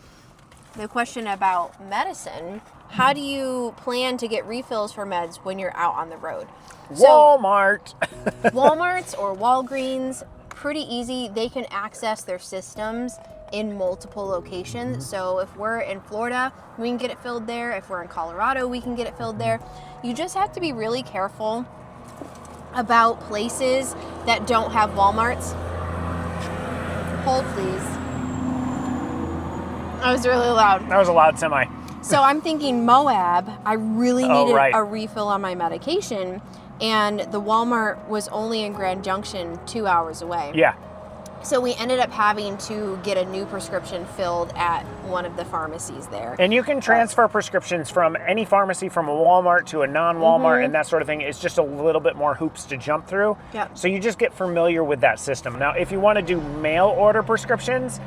Speaker 2: the question about medicine. How do you plan to get refills for meds when you're out on the road?
Speaker 1: Walmart.
Speaker 2: Walmarts or Walgreens, pretty easy. They can access their systems in multiple locations. So if we're in Florida, we can get it filled there. If we're in Colorado, we can get it filled there. You just have to be really careful about places that don't have Walmarts. Hold, please. That was really loud.
Speaker 1: That was a loud semi.
Speaker 2: So I'm thinking Moab, I really needed
Speaker 1: right.
Speaker 2: a refill on my medication, and the Walmart was only in Grand Junction 2 hours away.
Speaker 1: Yeah.
Speaker 2: So we ended up having to get a new prescription filled at one of the pharmacies there.
Speaker 1: And you can transfer prescriptions from any pharmacy, from a Walmart to a non-Walmart and that sort of thing. It's just a little bit more hoops to jump through.
Speaker 2: Yep.
Speaker 1: So you just get familiar with that system. Now, if you want to do mail order prescriptions,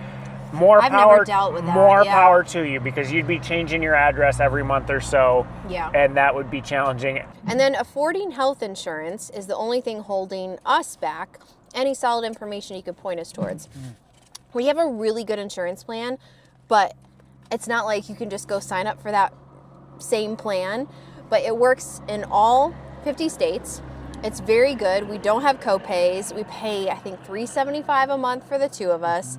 Speaker 1: more
Speaker 2: I've
Speaker 1: power,
Speaker 2: never dealt with that,
Speaker 1: more power to you, because you'd be changing your address every month or so.
Speaker 2: Yeah.
Speaker 1: And that would be challenging.
Speaker 2: And then affording health insurance is the only thing holding us back Any solid information you could point us towards. We have a really good insurance plan, but it's not like you can just go sign up for that same plan, but it works in all 50 states. It's very good. We don't have co-pays. We pay, I think, $375 a month for the two of us,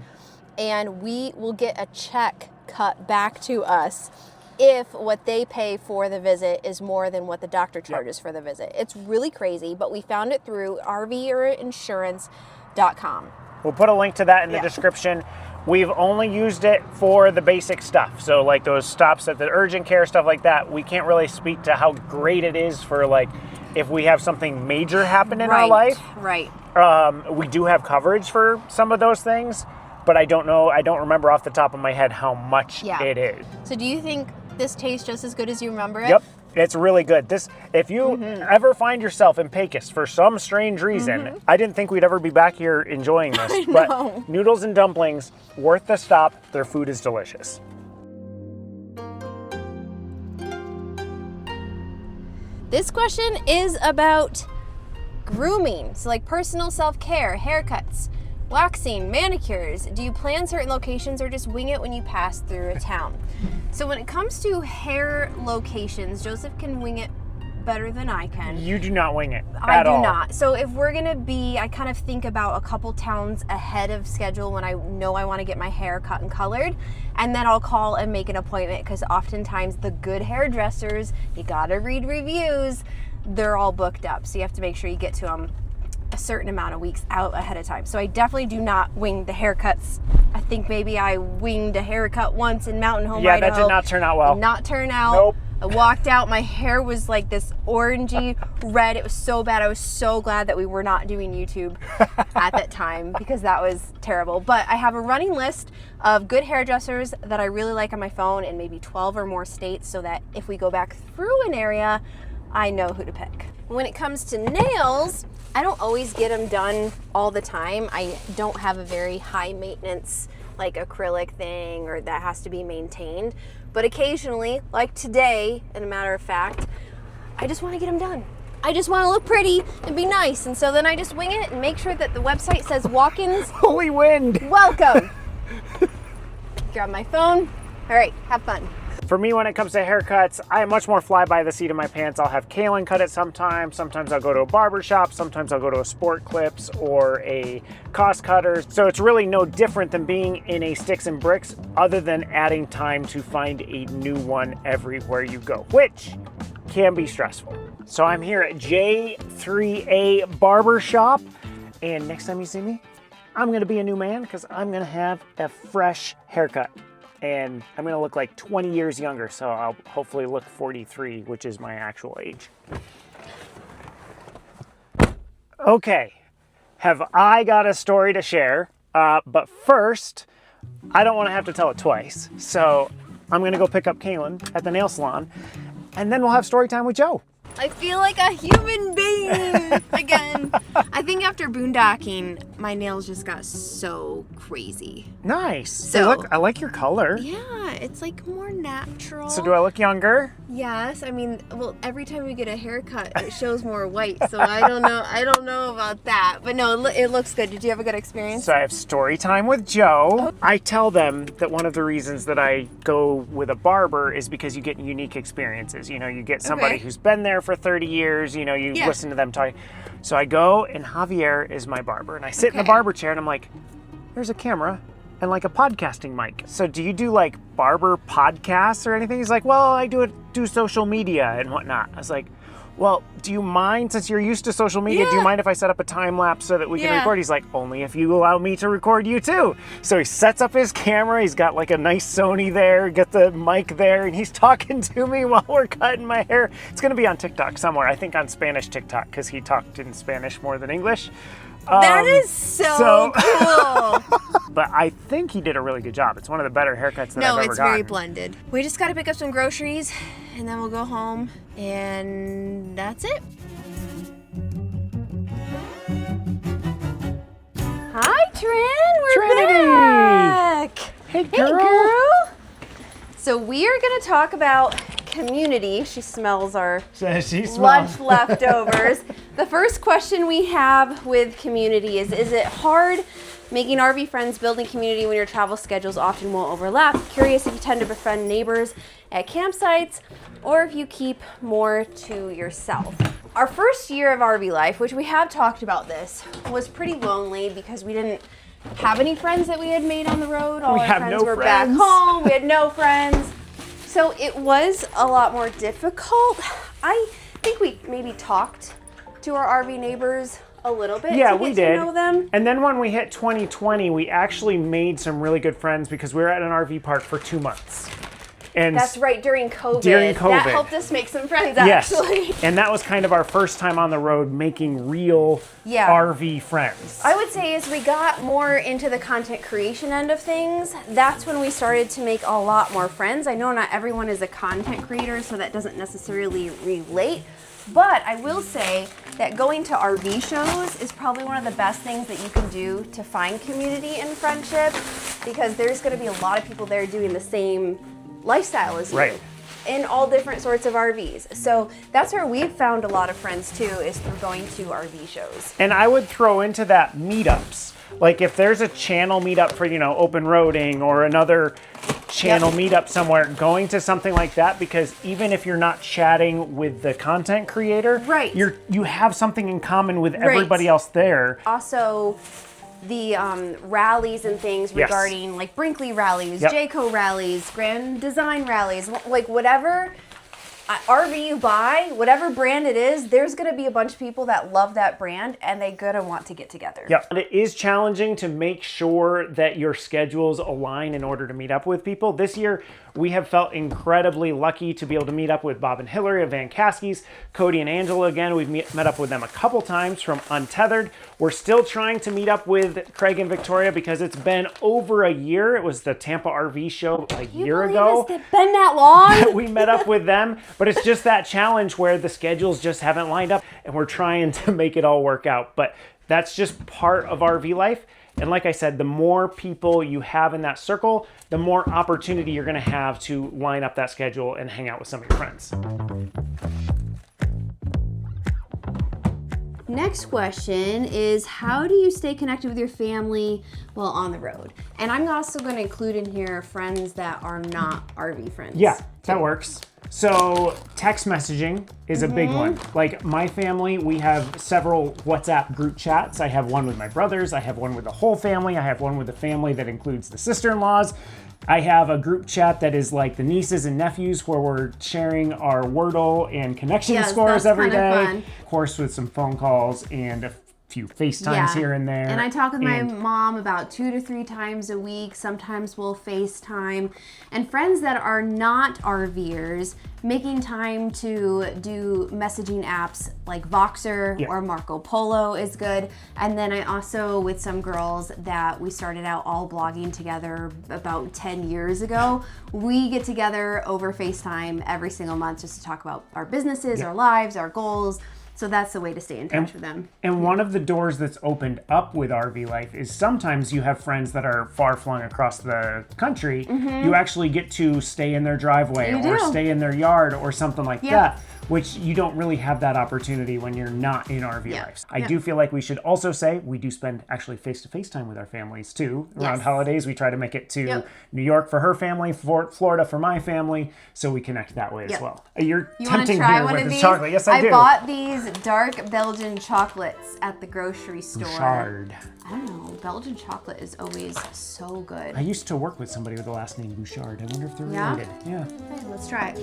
Speaker 2: and we will get a check cut back to us if what they pay for the visit is more than what the doctor charges for the visit. It's really crazy, but we found it through RVinsurance.com.
Speaker 1: We'll put a link to that in the description. We've only used it for the basic stuff. So like those stops at the urgent care, stuff like that. We can't really speak to how great it is for like if we have something major happen in our life.
Speaker 2: Right.
Speaker 1: We do have coverage for some of those things, but I don't remember off the top of my head how much it is.
Speaker 2: So do you think this tastes just as good as you remember it?
Speaker 1: Yep. It's really good. If you ever find yourself in Pecos for some strange reason, I didn't think we'd ever be back here enjoying this, but noodles and dumplings, worth the stop. Their food is delicious.
Speaker 2: This question is about grooming. So like personal self-care, haircuts, waxing, manicures. Do you plan certain locations or just wing it when you pass through a town? So when it comes to hair locations, Joseph can wing it better than I can.
Speaker 1: You do not wing it
Speaker 2: I
Speaker 1: at all.
Speaker 2: do not. So if we're gonna be, I kind of think about a couple towns ahead of schedule when I know I wanna get my hair cut and colored, and then I'll call and make an appointment, because oftentimes the good hairdressers, you gotta read reviews, they're all booked up. So you have to make sure you get to them a certain amount of weeks out ahead of time. So I definitely do not wing the haircuts. I think maybe I winged a haircut once in Mountain Home, Idaho.
Speaker 1: Yeah, that did not turn out well.
Speaker 2: Did not turn out.
Speaker 1: Nope.
Speaker 2: I walked out, my hair was like this orangey red. It was so bad. I was so glad that we were not doing YouTube at that time, because that was terrible. But I have a running list of good hairdressers that I really like on my phone in maybe 12 or more states, so that if we go back through an area, I know who to pick. When it comes to nails, I don't always get them done all the time. I don't have a very high maintenance like acrylic thing or that has to be maintained. But occasionally, like today, in a matter of fact, I just want to get them done. I just want to look pretty and be nice. And so then I just wing it and make sure that the website says walk-ins.
Speaker 1: Holy wind!
Speaker 2: Welcome. Grab my phone. All right, have fun.
Speaker 1: For me, when it comes to haircuts, I am much more fly by the seat of my pants. I'll have Kaylin cut it sometimes. Sometimes I'll go to a barber shop. Sometimes I'll go to a Sport Clips or a cost cutter. So it's really no different than being in a Sticks and Bricks, other than adding time to find a new one everywhere you go, which can be stressful. So I'm here at J3A Barber Shop, and next time you see me, I'm gonna be a new man, because I'm gonna have a fresh haircut. And I'm gonna look like 20 years younger, so I'll hopefully look 43, which is my actual age. Okay, have I got a story to share? But first, I don't wanna have to tell it twice. So I'm gonna go pick up Kaylin at the nail salon, and then we'll have story time with Joe.
Speaker 2: I feel like a human being again. I think after boondocking, my nails just got so crazy.
Speaker 1: Nice.
Speaker 2: So
Speaker 1: look, I like your color.
Speaker 2: Yeah, it's like more natural.
Speaker 1: So do I look younger?
Speaker 2: Yes, I mean, well, every time we get a haircut, it shows more white. So I don't know about that. But no, it looks good. Did you have a good experience?
Speaker 1: So I have story time with Joe. I tell them that one of the reasons that I go with a barber is because you get unique experiences. You know, you get somebody who's been there for 30 years, you know, you listen to them talk. So I go, and Javier is my barber, and I sit in the barber chair, and I'm like, there's a camera and like a podcasting mic. So do you do like barber podcasts or anything? He's like, well, I do social media and whatnot. I was like, well, do you mind, since you're used to social media, do you mind if I set up a time lapse so that we can record? He's like, only if you allow me to record you too. So he sets up his camera. He's got like a nice Sony there, got the mic there, and he's talking to me while we're cutting my hair. It's gonna be on TikTok somewhere. I think on Spanish TikTok, because he talked in Spanish more than English.
Speaker 2: That is so cool.
Speaker 1: But I think he did a really good job. It's one of the better haircuts that I've ever gotten.
Speaker 2: No, it's very blended. We just got to pick up some groceries, and then we'll go home, and that's it. Hi, Trin. We're
Speaker 1: Trinity.
Speaker 2: back.
Speaker 1: Hey, girl.
Speaker 2: Hey, girl. So we are going to talk about community. She smells our
Speaker 1: She smells.
Speaker 2: lunch leftovers. The first question we have with community is it hard making RV friends, building community when your travel schedules often won't overlap? Curious if you tend to befriend neighbors at campsites or if you keep more to yourself. Our first year of RV life, which we have talked about this, was pretty lonely because we didn't have any friends that we had made on the road. All our friends were back home. We had no friends. So it was a lot more difficult. I think we maybe talked to our RV neighbors a little bit
Speaker 1: Yeah,
Speaker 2: to
Speaker 1: we
Speaker 2: get
Speaker 1: did.
Speaker 2: to know them.
Speaker 1: And then when we hit 2020, we actually made some really good friends because we were at an RV park for 2 months. And
Speaker 2: That's right, during COVID.
Speaker 1: During COVID.
Speaker 2: That helped us make some friends,
Speaker 1: yes,
Speaker 2: actually.
Speaker 1: and that was kind of our first time on the road making real RV friends.
Speaker 2: I would say as we got more into the content creation end of things, that's when we started to make a lot more friends. I know not everyone is a content creator, so that doesn't necessarily relate. But I will say that going to RV shows is probably one of the best things that you can do to find community and friendship, because there's going to be a lot of people there doing the same lifestyle as you in all different sorts of RVs. So that's where we've found a lot of friends too, is through going to RV shows.
Speaker 1: And I would throw into that meetups. Like if there's a channel meetup for, open roading or another channel meetup somewhere, going to something like that, because even if you're not chatting with the content creator, you have something in common with everybody else there.
Speaker 2: Also, the rallies and things regarding like Brinkley rallies, Jayco rallies, Grand Design rallies, like whatever RV you buy, whatever brand it is, there's going to be a bunch of people that love that brand and they're going to want to get together.
Speaker 1: Yeah, and it is challenging to make sure that your schedules align in order to meet up with people. This year, we have felt incredibly lucky to be able to meet up with Bob and Hillary of Van Caskey's, Cody and Angela again. We've met up with them a couple times from Untethered. We're still trying to meet up with Craig and Victoria because it's been over a year. It was the Tampa RV show a year ago.
Speaker 2: It's been that long?
Speaker 1: We met up with them, but it's just that challenge where the schedules just haven't lined up and we're trying to make it all work out. But that's just part of RV life. And like I said, the more people you have in that circle, the more opportunity you're going to have to line up that schedule and hang out with some of your friends.
Speaker 2: Next question is, how do you stay connected with your family while on the road? And I'm also going to include in here friends that are not RV friends.
Speaker 1: Yeah, that works. So text messaging is a big one. Like my family, we have several WhatsApp group chats. I have one with my brothers. I have one with the whole family. I have one with the family that includes the sister-in-laws. I have a group chat that is like the nieces and nephews where we're sharing our Wordle and connection scores every day. Fun. Of course, with some phone calls and a few FaceTimes here and there.
Speaker 2: And I talk with my mom about 2 to 3 times a week. Sometimes we'll FaceTime. And friends that are not RVers, making time to do messaging apps like Voxer or Marco Polo is good. And then I also, with some girls that we started out all blogging together about 10 years ago, we get together over FaceTime every single month just to talk about our businesses, our lives, our goals. So that's the way to stay in touch with them.
Speaker 1: And one of the doors that's opened up with RV life is sometimes you have friends that are far flung across the country. You actually get to stay in their driveway or stay in their yard or something like that, which you don't really have that opportunity when you're not in RV life. I do feel like we should also say we do spend actually face-to-face time with our families too. Around holidays, we try to make it to New York for her family, Florida for my family, so we connect that way as well. You're tempting me with this chocolate. Yes, I do.
Speaker 2: I bought these dark Belgian chocolates at the grocery store.
Speaker 1: Bouchard.
Speaker 2: I don't know. Belgian chocolate is always so good.
Speaker 1: I used to work with somebody with the last name Bouchard. I wonder if they're related. Yeah.
Speaker 2: Okay, let's try it.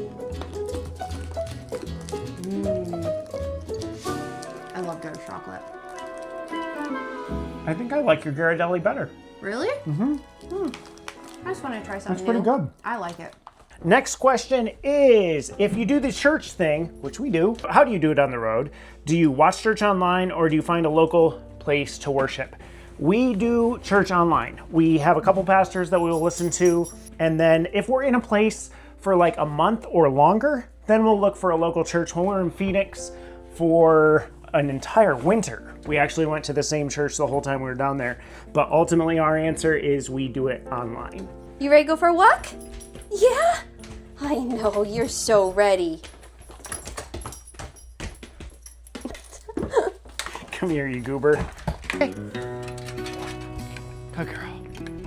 Speaker 2: I love dark chocolate.
Speaker 1: I think I like your Ghirardelli better.
Speaker 2: Really? I just want to try something
Speaker 1: That's pretty good.
Speaker 2: I like it.
Speaker 1: Next question is, if you do the church thing, which we do, how do you do it on the road? Do you watch church online or do you find a local place to worship? We do church online. We have a couple pastors that we will listen to, and then if we're in a place for like a month or longer, then we'll look for a local church. When we're in Phoenix for an entire winter, we actually went to the same church the whole time we were down there, but ultimately our answer is we do it online.
Speaker 2: You ready to go for a walk? Yeah? I know, you're so ready.
Speaker 1: Come here, you goober. Hey. Good girl.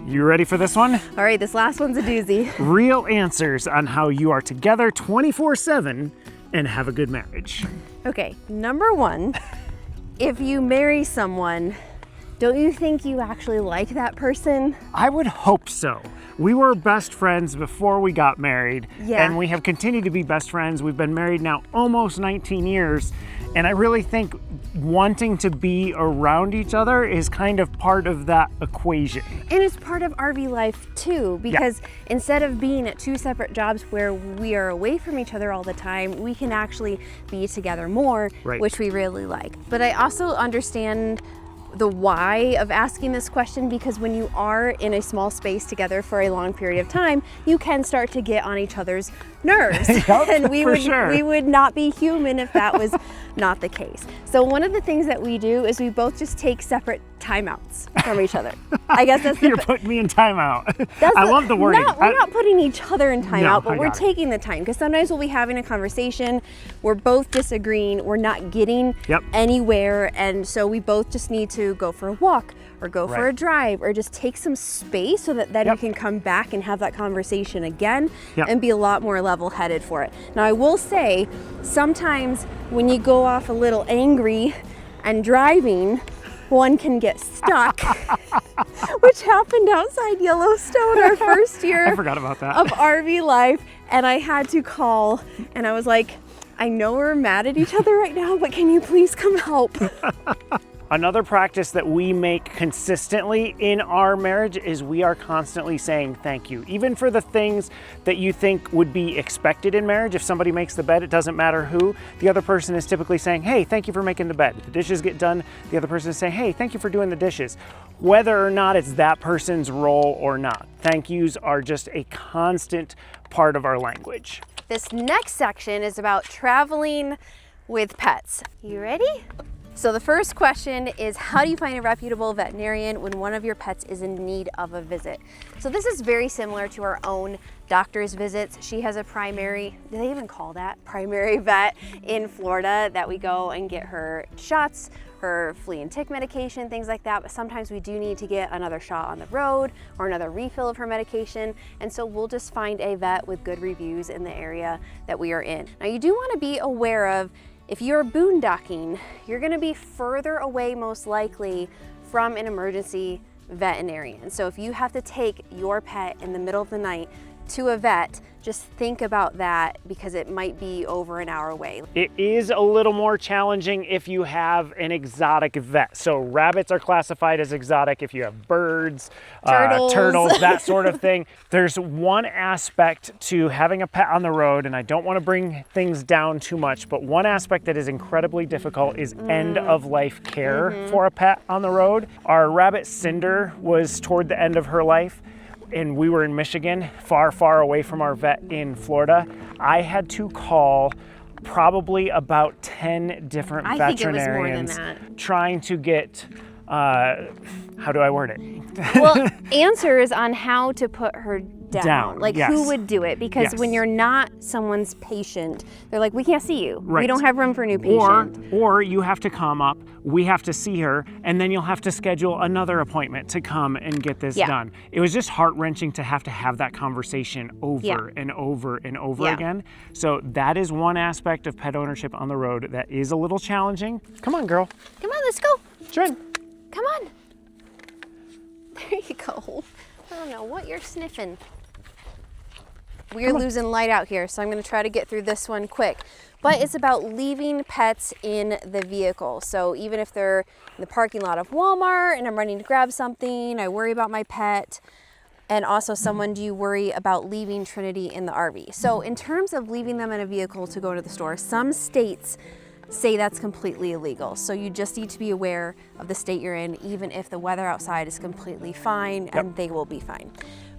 Speaker 1: You ready for this one?
Speaker 2: All right, this last one's a doozy.
Speaker 1: Real answers on how you are together 24/7 and have a good marriage.
Speaker 2: Okay, number one, if you marry someone, don't you think you actually like that person?
Speaker 1: I would hope so. We were best friends before we got married, and we have continued to be best friends. We've been married now almost 19 years, and I really think wanting to be around each other is kind of part of that equation.
Speaker 2: And it's part of RV life too, because instead of being at two separate jobs where we are away from each other all the time, we can actually be together more, which we really like. But I also understand the why of asking this question, because when you are in a small space together for a long period of time, you can start to get on each other's nerves. And we would not be human if that was not the case. So one of the things that we do is we both just take separate timeouts from each other. I guess that's
Speaker 1: You're putting me in timeout. I love the wording.
Speaker 2: We're not putting each other in timeout, but we're taking the time, because sometimes we'll be having a conversation, we're both disagreeing, we're not getting anywhere, and so we both just need to go for a walk or go for a drive or just take some space so that then we can come back and have that conversation again and be a lot more level-headed for it. Now I will say, sometimes when you go off a little angry and driving, one can get stuck, which happened outside Yellowstone our first year
Speaker 1: I forgot about that.
Speaker 2: of RV life, and I had to call, and I was like, I know we're mad at each other right now, but can you please come help?
Speaker 1: Another practice that we make consistently in our marriage is we are constantly saying thank you. Even for the things that you think would be expected in marriage. If somebody makes the bed, it doesn't matter who. The other person is typically saying, hey, thank you for making the bed. If the dishes get done, the other person is saying, hey, thank you for doing the dishes. Whether or not it's that person's role or not, thank yous are just a constant part of our language.
Speaker 2: This next section is about traveling with pets. You ready? So the first question is, how do you find a reputable veterinarian when one of your pets is in need of a visit? So this is very similar to our own doctor's visits. She has a primary, do they even call that? Primary vet in Florida that we go and get her shots, her flea and tick medication, things like that. But sometimes we do need to get another shot on the road or another refill of her medication. And so we'll just find a vet with good reviews in the area that we are in. Now you do want to be aware of, if you're boondocking, you're gonna be further away most likely from an emergency veterinarian. So if you have to take your pet in the middle of the night to a vet, just think about that, because it might be over an hour away.
Speaker 1: It is a little more challenging if you have an exotic vet. So rabbits are classified as exotic if you have birds, turtles, that sort of thing. There's one aspect to having a pet on the road, and I don't want to bring things down too much, but one aspect that is incredibly difficult is end of life care for a pet on the road. Our rabbit Cinder was toward the end of her life, and we were in Michigan, far, far away from our vet in Florida. I had to call probably about 10 different veterinarians trying to get, how do I word it?
Speaker 2: Well, answers on how to put her down. Like who would do it? Because when you're not someone's patient, they're like, we can't see you. We don't have room for a new patient.
Speaker 1: Or you have to come up, we have to see her, and then you'll have to schedule another appointment to come and get this done. It was just heart-wrenching to have that conversation over and over and over again. So that is one aspect of pet ownership on the road that is a little challenging. Come on, girl.
Speaker 2: Come on, let's go.
Speaker 1: Trin.
Speaker 2: Come on. There you go. I don't know what you're sniffing. We're losing light out here, so I'm going to try to get through this one quick. But it's about leaving pets in the vehicle. So even if they're in the parking lot of Walmart and I'm running to grab something, I worry about my pet. And also, someone, do you worry about leaving Trinity in the RV? So in terms of leaving them in a vehicle to go to the store, some states say that's completely illegal. So you just need to be aware of the state you're in, even if the weather outside is completely fine, and they will be fine.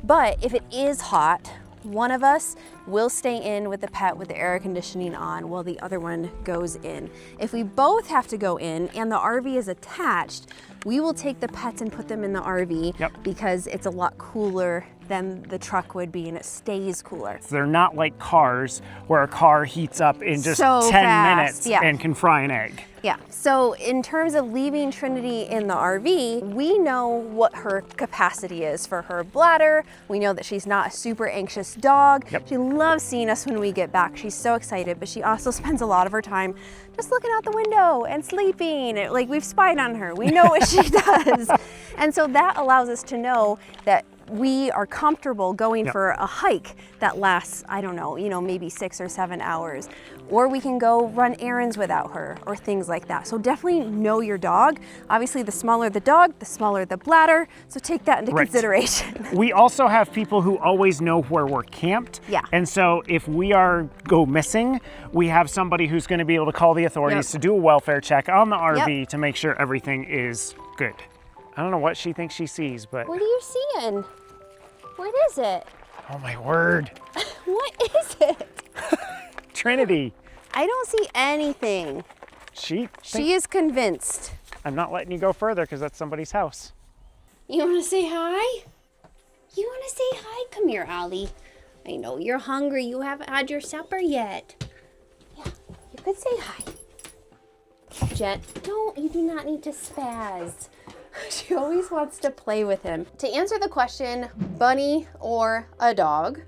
Speaker 2: But if it is hot, one of us will stay in with the pet with the air conditioning on while the other one goes in. If we both have to go in and the RV is attached, we will take the pets and put them in the RV because it's a lot cooler than the truck would be, and it stays cooler.
Speaker 1: They're not like cars where a car heats up in just
Speaker 2: So
Speaker 1: 10
Speaker 2: fast,
Speaker 1: minutes
Speaker 2: yeah.
Speaker 1: and can fry an egg.
Speaker 2: Yeah, so in terms of leaving Trinity in the RV, we know what her capacity is for her bladder. We know that she's not a super anxious dog.
Speaker 1: Yep.
Speaker 2: She loves seeing us when we get back. She's so excited, but she also spends a lot of her time just looking out the window and sleeping. Like, we've spied on her. We know what she does. And so that allows us to know that we are comfortable going
Speaker 1: Yep.
Speaker 2: for a hike that lasts, I don't know, maybe 6 or 7 hours. Or we can go run errands without her or things like that. So definitely know your dog. Obviously, the smaller the dog, the smaller the bladder. So take that into
Speaker 1: Right.
Speaker 2: consideration.
Speaker 1: We also have people who always know where we're camped.
Speaker 2: Yeah.
Speaker 1: And so if we go missing, we have somebody who's going to be able to call the authorities
Speaker 2: Yep.
Speaker 1: to do a welfare check on the RV
Speaker 2: Yep.
Speaker 1: to make sure everything is good. I don't know what she thinks she sees, but
Speaker 2: What are you seeing? What is it?
Speaker 1: oh my word.
Speaker 2: What is it?
Speaker 1: Trinity.
Speaker 2: I don't see anything.
Speaker 1: She
Speaker 2: She is convinced.
Speaker 1: I'm not letting you go further because that's somebody's house.
Speaker 2: You want to say hi? You want to say hi? Come here, Ollie. I know you're hungry. You haven't had your supper yet. Yeah, you could say hi. Jen, you do not need to spaz. She always wants to play with him. To answer the question, bunny or a dog,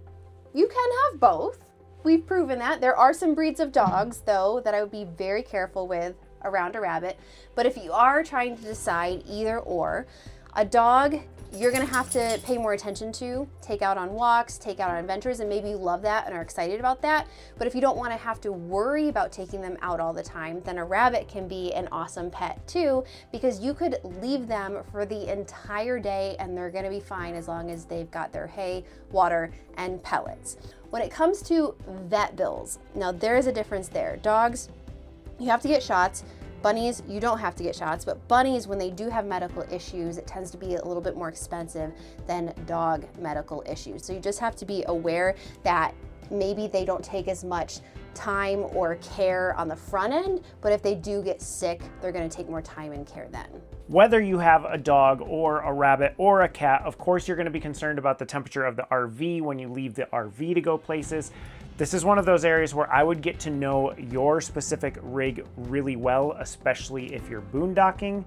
Speaker 2: you can have both. We've proven that. There are some breeds of dogs, though, that I would be very careful with around a rabbit. But if you are trying to decide either or, a dog you're gonna have to pay more attention to, take out on walks, take out on adventures, and maybe you love that and are excited about that. But if you don't wanna have to worry about taking them out all the time, then a rabbit can be an awesome pet too, because you could leave them for the entire day and they're gonna be fine as long as they've got their hay, water, and pellets. When it comes to vet bills, now there is a difference there. Dogs, you have to get shots. Bunnies, you don't have to get shots, but bunnies, when they do have medical issues, it tends to be a little bit more expensive than dog medical issues. So you just have to be aware that maybe they don't take as much time or care on the front end, but if they do get sick, they're gonna take more time and care then.
Speaker 1: Whether you have a dog or a rabbit or a cat, of course you're going to be concerned about the temperature of the RV when you leave the RV to go places. This is one of those areas where I would get to know your specific rig really well, especially if you're boondocking.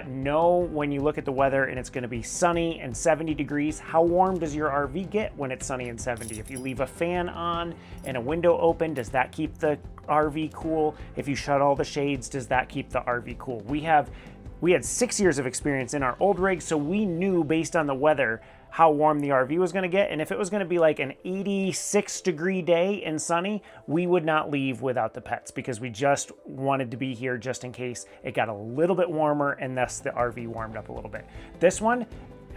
Speaker 1: Know when you look at the weather and it's going to be sunny and 70 degrees, how warm does your RV get when it's sunny and 70? If you leave a fan on and a window open, does that keep the RV cool? If you shut all the shades, does that keep the RV cool? We had 6 years of experience in our old rig, so we knew based on the weather how warm the RV was going to get. And if it was going to be like an 86 degree day and sunny, we would not leave without the pets because we just wanted to be here just in case it got a little bit warmer and thus the RV warmed up a little bit. This one,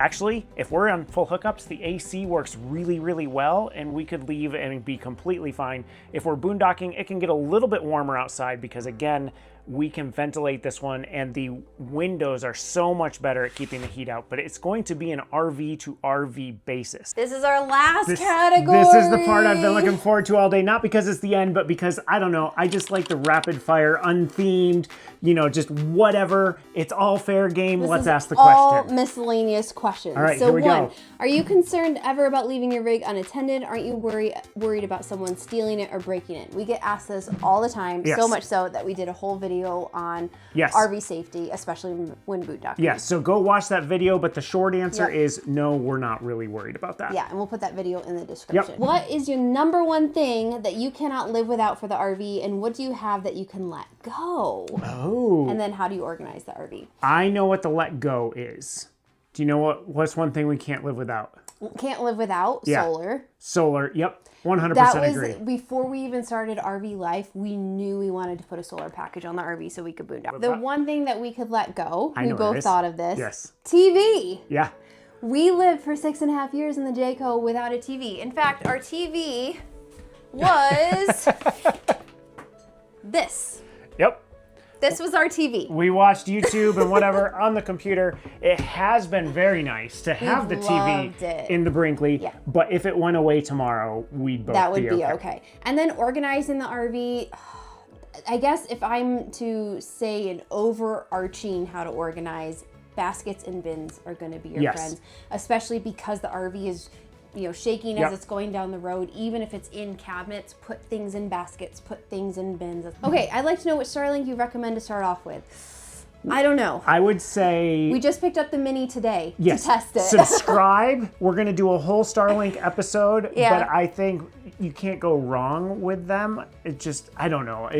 Speaker 1: actually, if we're on full hookups, the AC works really, really well and we could leave and be completely fine. If we're boondocking, it can get a little bit warmer outside because again, we can ventilate this one and the windows are so much better at keeping the heat out, but it's going to be an RV to RV basis.
Speaker 2: This is our last category.
Speaker 1: This is the part I've been looking forward to all day, not because it's the end, but because, I don't know, I just like the rapid fire, unthemed, just whatever. It's all fair game. Let's ask the
Speaker 2: all
Speaker 1: question.
Speaker 2: Miscellaneous questions.
Speaker 1: All right,
Speaker 2: so
Speaker 1: here we go.
Speaker 2: Are you concerned ever about leaving your rig unattended? Aren't you worried about someone stealing it or breaking it? We get asked this all the time,
Speaker 1: Yes.
Speaker 2: so much so that we did a whole video on
Speaker 1: Yes.
Speaker 2: RV safety, especially when boondocking.
Speaker 1: Yes, so go watch that video, but the short answer
Speaker 2: Yep.
Speaker 1: is no, we're not really worried about that.
Speaker 2: Yeah, and we'll put that video in the description.
Speaker 1: Yep.
Speaker 2: What is your number one thing that you cannot live without for the RV, and what do you have that you can let go?
Speaker 1: Oh.
Speaker 2: And then how do you organize the RV?
Speaker 1: I know what the let go is. Do you know what's one thing we can't live without?
Speaker 2: Can't live without solar.
Speaker 1: Solar, yep, 100%
Speaker 2: That was
Speaker 1: agree.
Speaker 2: before we even started RV life. We knew we wanted to put a solar package on the RV so we could boondock. The one thing that we could let go,
Speaker 1: I
Speaker 2: we
Speaker 1: know what it
Speaker 2: both
Speaker 1: is.
Speaker 2: thought of this.
Speaker 1: Yes.
Speaker 2: TV.
Speaker 1: Yeah.
Speaker 2: We lived for 6.5 years in the Jayco without a TV. In fact, our TV was this.
Speaker 1: Yep.
Speaker 2: This was our TV.
Speaker 1: We watched YouTube and whatever on the computer. It has been very nice to have the
Speaker 2: loved
Speaker 1: TV
Speaker 2: it.
Speaker 1: in the Brinkley,
Speaker 2: Yeah.
Speaker 1: but if it went away tomorrow, we'd both
Speaker 2: That would be
Speaker 1: okay.
Speaker 2: okay. And then organizing the RV, I guess if I'm to say an overarching how to organize, baskets and bins are going to be your
Speaker 1: Yes.
Speaker 2: friends, especially because the RV is shaking as it's going down the road. Even if it's in cabinets, put things in baskets, put things in bins. Okay, I'd like to know what Starlink you recommend to start off with. I don't know.
Speaker 1: I would say...
Speaker 2: We just picked up the Mini today
Speaker 1: to
Speaker 2: test it.
Speaker 1: Subscribe. We're going to do a whole Starlink episode, but I think you can't go wrong with them. It just, I don't know.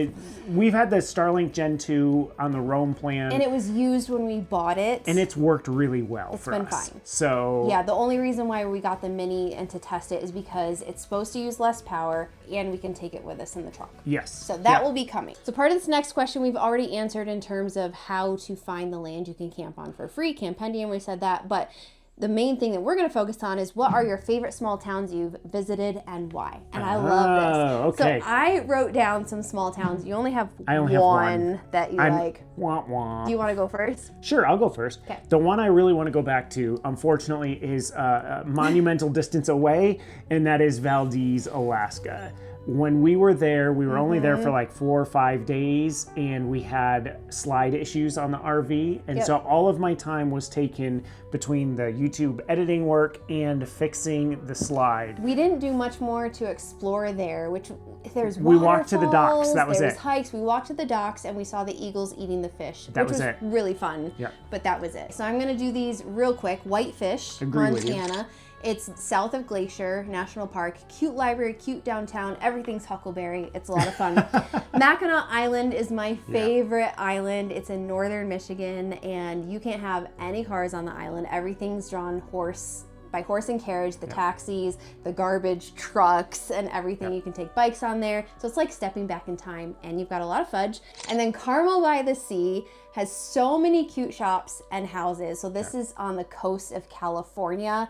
Speaker 1: We've had the Starlink Gen 2 on the Roam plan.
Speaker 2: And it was used when we bought it.
Speaker 1: And it's worked really well for us. It's been fine. So...
Speaker 2: Yeah, the only reason why we got the Mini and to test it is because it's supposed to use less power and we can take it with us in the truck.
Speaker 1: Yes.
Speaker 2: So that will be coming. So part of this next question we've already answered in terms of how to find the land you can camp on for free. Campendium, we said that, but the main thing that we're going to focus on is what are your favorite small towns you've visited and why? And I love this.
Speaker 1: Okay.
Speaker 2: So I wrote down some small towns. You only have one that you like.
Speaker 1: Wah, wah.
Speaker 2: Do you want to go first?
Speaker 1: Sure, I'll go first.
Speaker 2: Okay.
Speaker 1: The one I really want to go back to, unfortunately, is a monumental distance away, and that is Valdez, Alaska. When we were there, we were only there for like 4 or 5 days, and we had slide issues on the RV. And so all of my time was taken between the YouTube editing work and fixing the slide.
Speaker 2: We didn't do much more to explore there, which there's waterfalls.
Speaker 1: We walked to the docks, that was
Speaker 2: there
Speaker 1: it.
Speaker 2: was hikes, we walked to the docks and we saw the eagles eating the fish, which was really fun, but that was it. So I'm gonna do these real quick. Whitefish, Montana. It's south of Glacier National Park. Cute library, cute downtown. Everything's huckleberry. It's a lot of fun. Mackinac Island is my favorite island. It's in northern Michigan, and you can't have any cars on the island. Everything's drawn by horse and carriage, the taxis, the garbage trucks, and everything. You can take bikes on there. So it's like stepping back in time, and you've got a lot of fudge. And then Carmel by the Sea has so many cute shops and houses. So this is on the coast of California.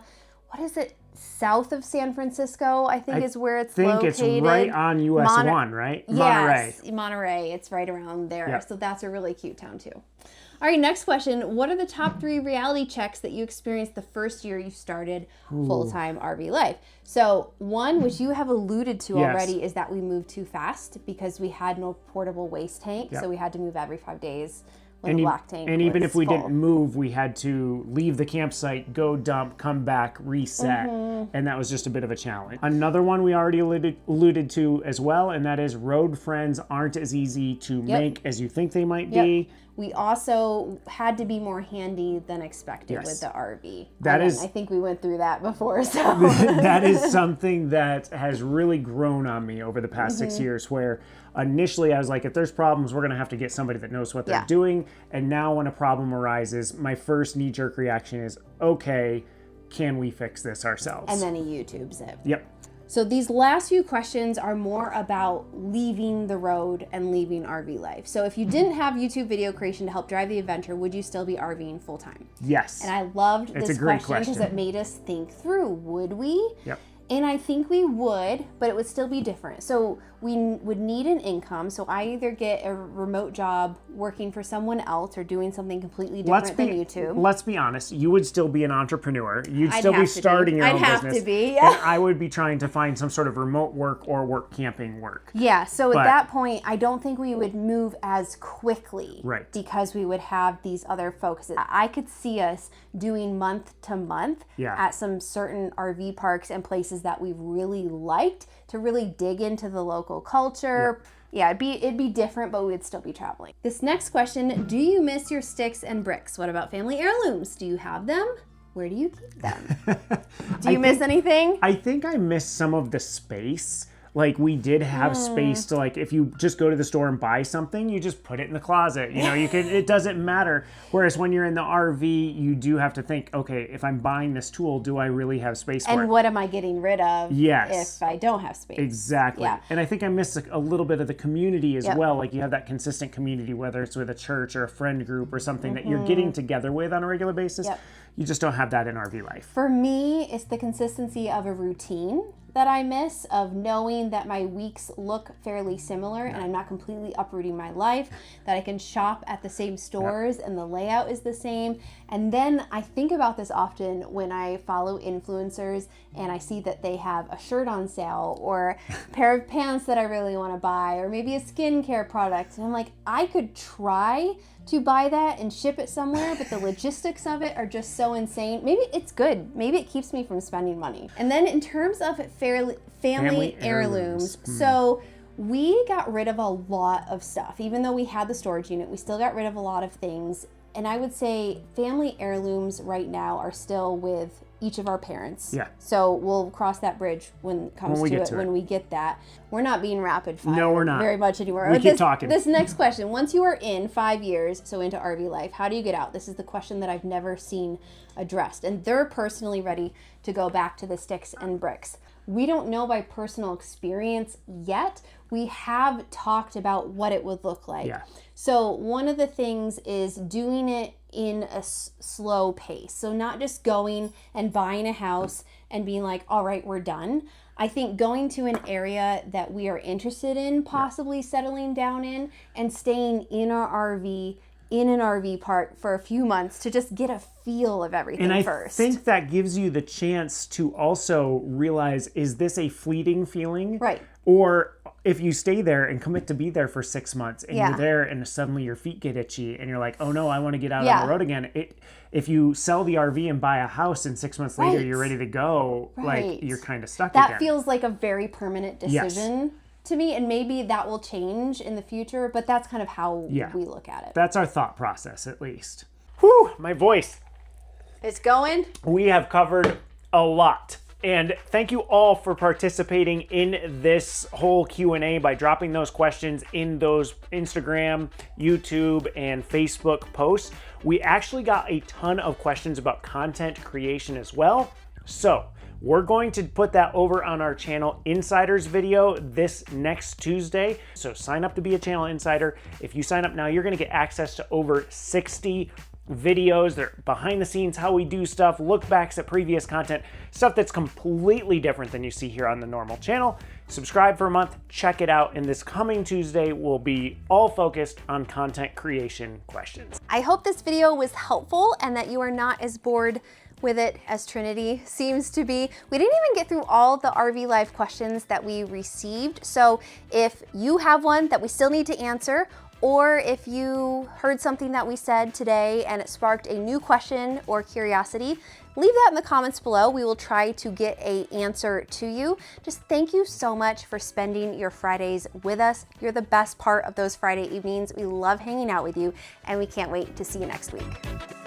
Speaker 2: What is it? South of San Francisco, I think is where it's located.
Speaker 1: I think it's right on US 1, right?
Speaker 2: Yes, Monterey. It's right around there.
Speaker 1: Yep.
Speaker 2: So that's a really cute town too. All right, next question. What are the top 3 reality checks that you experienced the first year you started full-time RV life? So one, which you have alluded to already, is that we moved too fast because we had no portable waste tank. So we had to move every 5 days. And
Speaker 1: even if we didn't move, we had to leave the campsite, go dump, come back, reset. And that was just a bit of a challenge. Another one we already alluded to as well, and that is road friends aren't as easy to make as you think they might be.
Speaker 2: We also had to be more handy than expected with the RV. I think we went through that before. So
Speaker 1: that is something that has really grown on me over the past 6 years, where initially I was like, if there's problems, we're going to have to get somebody that knows what they're doing. And now when a problem arises, my first knee-jerk reaction is, okay, can we fix this ourselves?
Speaker 2: And then he YouTubes it.
Speaker 1: Yep.
Speaker 2: So these last few questions are more about leaving the road and leaving RV life. So if you didn't have YouTube video creation to help drive the adventure, would you still be RVing full time?
Speaker 1: Yes.
Speaker 2: And I loved
Speaker 1: It's
Speaker 2: this
Speaker 1: a great
Speaker 2: question because it made us think through, would we?
Speaker 1: Yep.
Speaker 2: And I think we would, but it would still be different. So we would need an income. So I either get a remote job working for someone else or doing something completely different than YouTube.
Speaker 1: Let's be honest. You would still be an entrepreneur. You'd still be starting your own business.
Speaker 2: I'd have to be,
Speaker 1: And I would be trying to find some sort of remote work or work camping work.
Speaker 2: Yeah, so at that point, I don't think we would move as quickly.
Speaker 1: Right.
Speaker 2: Because we would have these other focuses. I could see us doing month to month at some certain RV parks and places that we really liked to really dig into the local culture. Yeah, it'd be different, but we would still be traveling. This next question, do you miss your sticks and bricks? What about family heirlooms? Do you have them? Where do you keep them? Do you miss anything?
Speaker 1: I think I miss some of the space. Like, we did have space to, like, if you just go to the store and buy something, you just put it in the closet. You know, it doesn't matter. Whereas when you're in the RV, you do have to think, okay, if I'm buying this tool, do I really have space for it?
Speaker 2: And what am I getting rid of if I don't have space?
Speaker 1: Exactly. Yeah. And I think I miss a little bit of the community as well. Like, you have that consistent community, whether it's with a church or a friend group or something that you're getting together with on a regular basis. You just don't have that in RV life.
Speaker 2: For me, it's the consistency of a routine that I miss, of knowing that my weeks look fairly similar and I'm not completely uprooting my life, that I can shop at the same stores and the layout is the same. And then I think about this often when I follow influencers and I see that they have a shirt on sale or a pair of pants that I really want to buy, or maybe a skincare product. And I'm like, I could try to buy that and ship it somewhere, but the logistics of it are just so insane. Maybe it's good. Maybe it keeps me from spending money. And then in terms of family heirlooms, so we got rid of a lot of stuff. Even though we had the storage unit, we still got rid of a lot of things. And I would say family heirlooms right now are still with each of our parents.
Speaker 1: Yeah.
Speaker 2: So we'll cross that bridge when it comes to it, when we get that. We're not being rapid fire.
Speaker 1: No, we're not.
Speaker 2: Very much anymore.
Speaker 1: We keep talking.
Speaker 2: This next question, once you are in 5 years, so into RV life, how do you get out? This is the question that I've never seen addressed. And they're personally ready to go back to the sticks and bricks. We don't know by personal experience yet. We have talked about what it would look like.
Speaker 1: Yeah.
Speaker 2: So one of the things is doing it in a slow pace. So not just going and buying a house and being like, all right, we're done. I think going to an area that we are interested in, possibly settling down in, and staying in our RV, in an RV park for a few months to just get a feel of everything first.
Speaker 1: And I think that gives you the chance to also realize, is this a fleeting feeling?
Speaker 2: Right.
Speaker 1: Or if you stay there and commit to be there for 6 months and you're there and suddenly your feet get itchy and you're like, oh no, I want to get out on the road again. If you sell the RV and buy a house and 6 months later you're ready to go, like you're kind of stuck again.
Speaker 2: That feels like a very permanent decision to me, and maybe that will change in the future, but that's kind of how we look at it.
Speaker 1: That's our thought process, at least. Whew, my voice.
Speaker 2: It's going.
Speaker 1: We have covered a lot. And thank you all for participating in this whole Q&A by dropping those questions in those Instagram, YouTube, and Facebook posts. We actually got a ton of questions about content creation as well. So we're going to put that over on our channel insiders video this next Tuesday. So sign up to be a channel insider. If you sign up now, you're going to get access to over 60 videos. They're behind the scenes, how we do stuff, look backs at previous content, stuff that's completely different than you see here on the normal channel. Subscribe for a month, check it out, and this coming Tuesday will be all focused on content creation questions.
Speaker 2: I hope this video was helpful and that you are not as bored with it as Trinity seems to be. We didn't even get through all the RV Life questions that we received. So if you have one that we still need to answer, or if you heard something that we said today and it sparked a new question or curiosity, leave that in the comments below. We will try to get an answer to you. Just thank you so much for spending your Fridays with us. You're the best part of those Friday evenings. We love hanging out with you, and we can't wait to see you next week.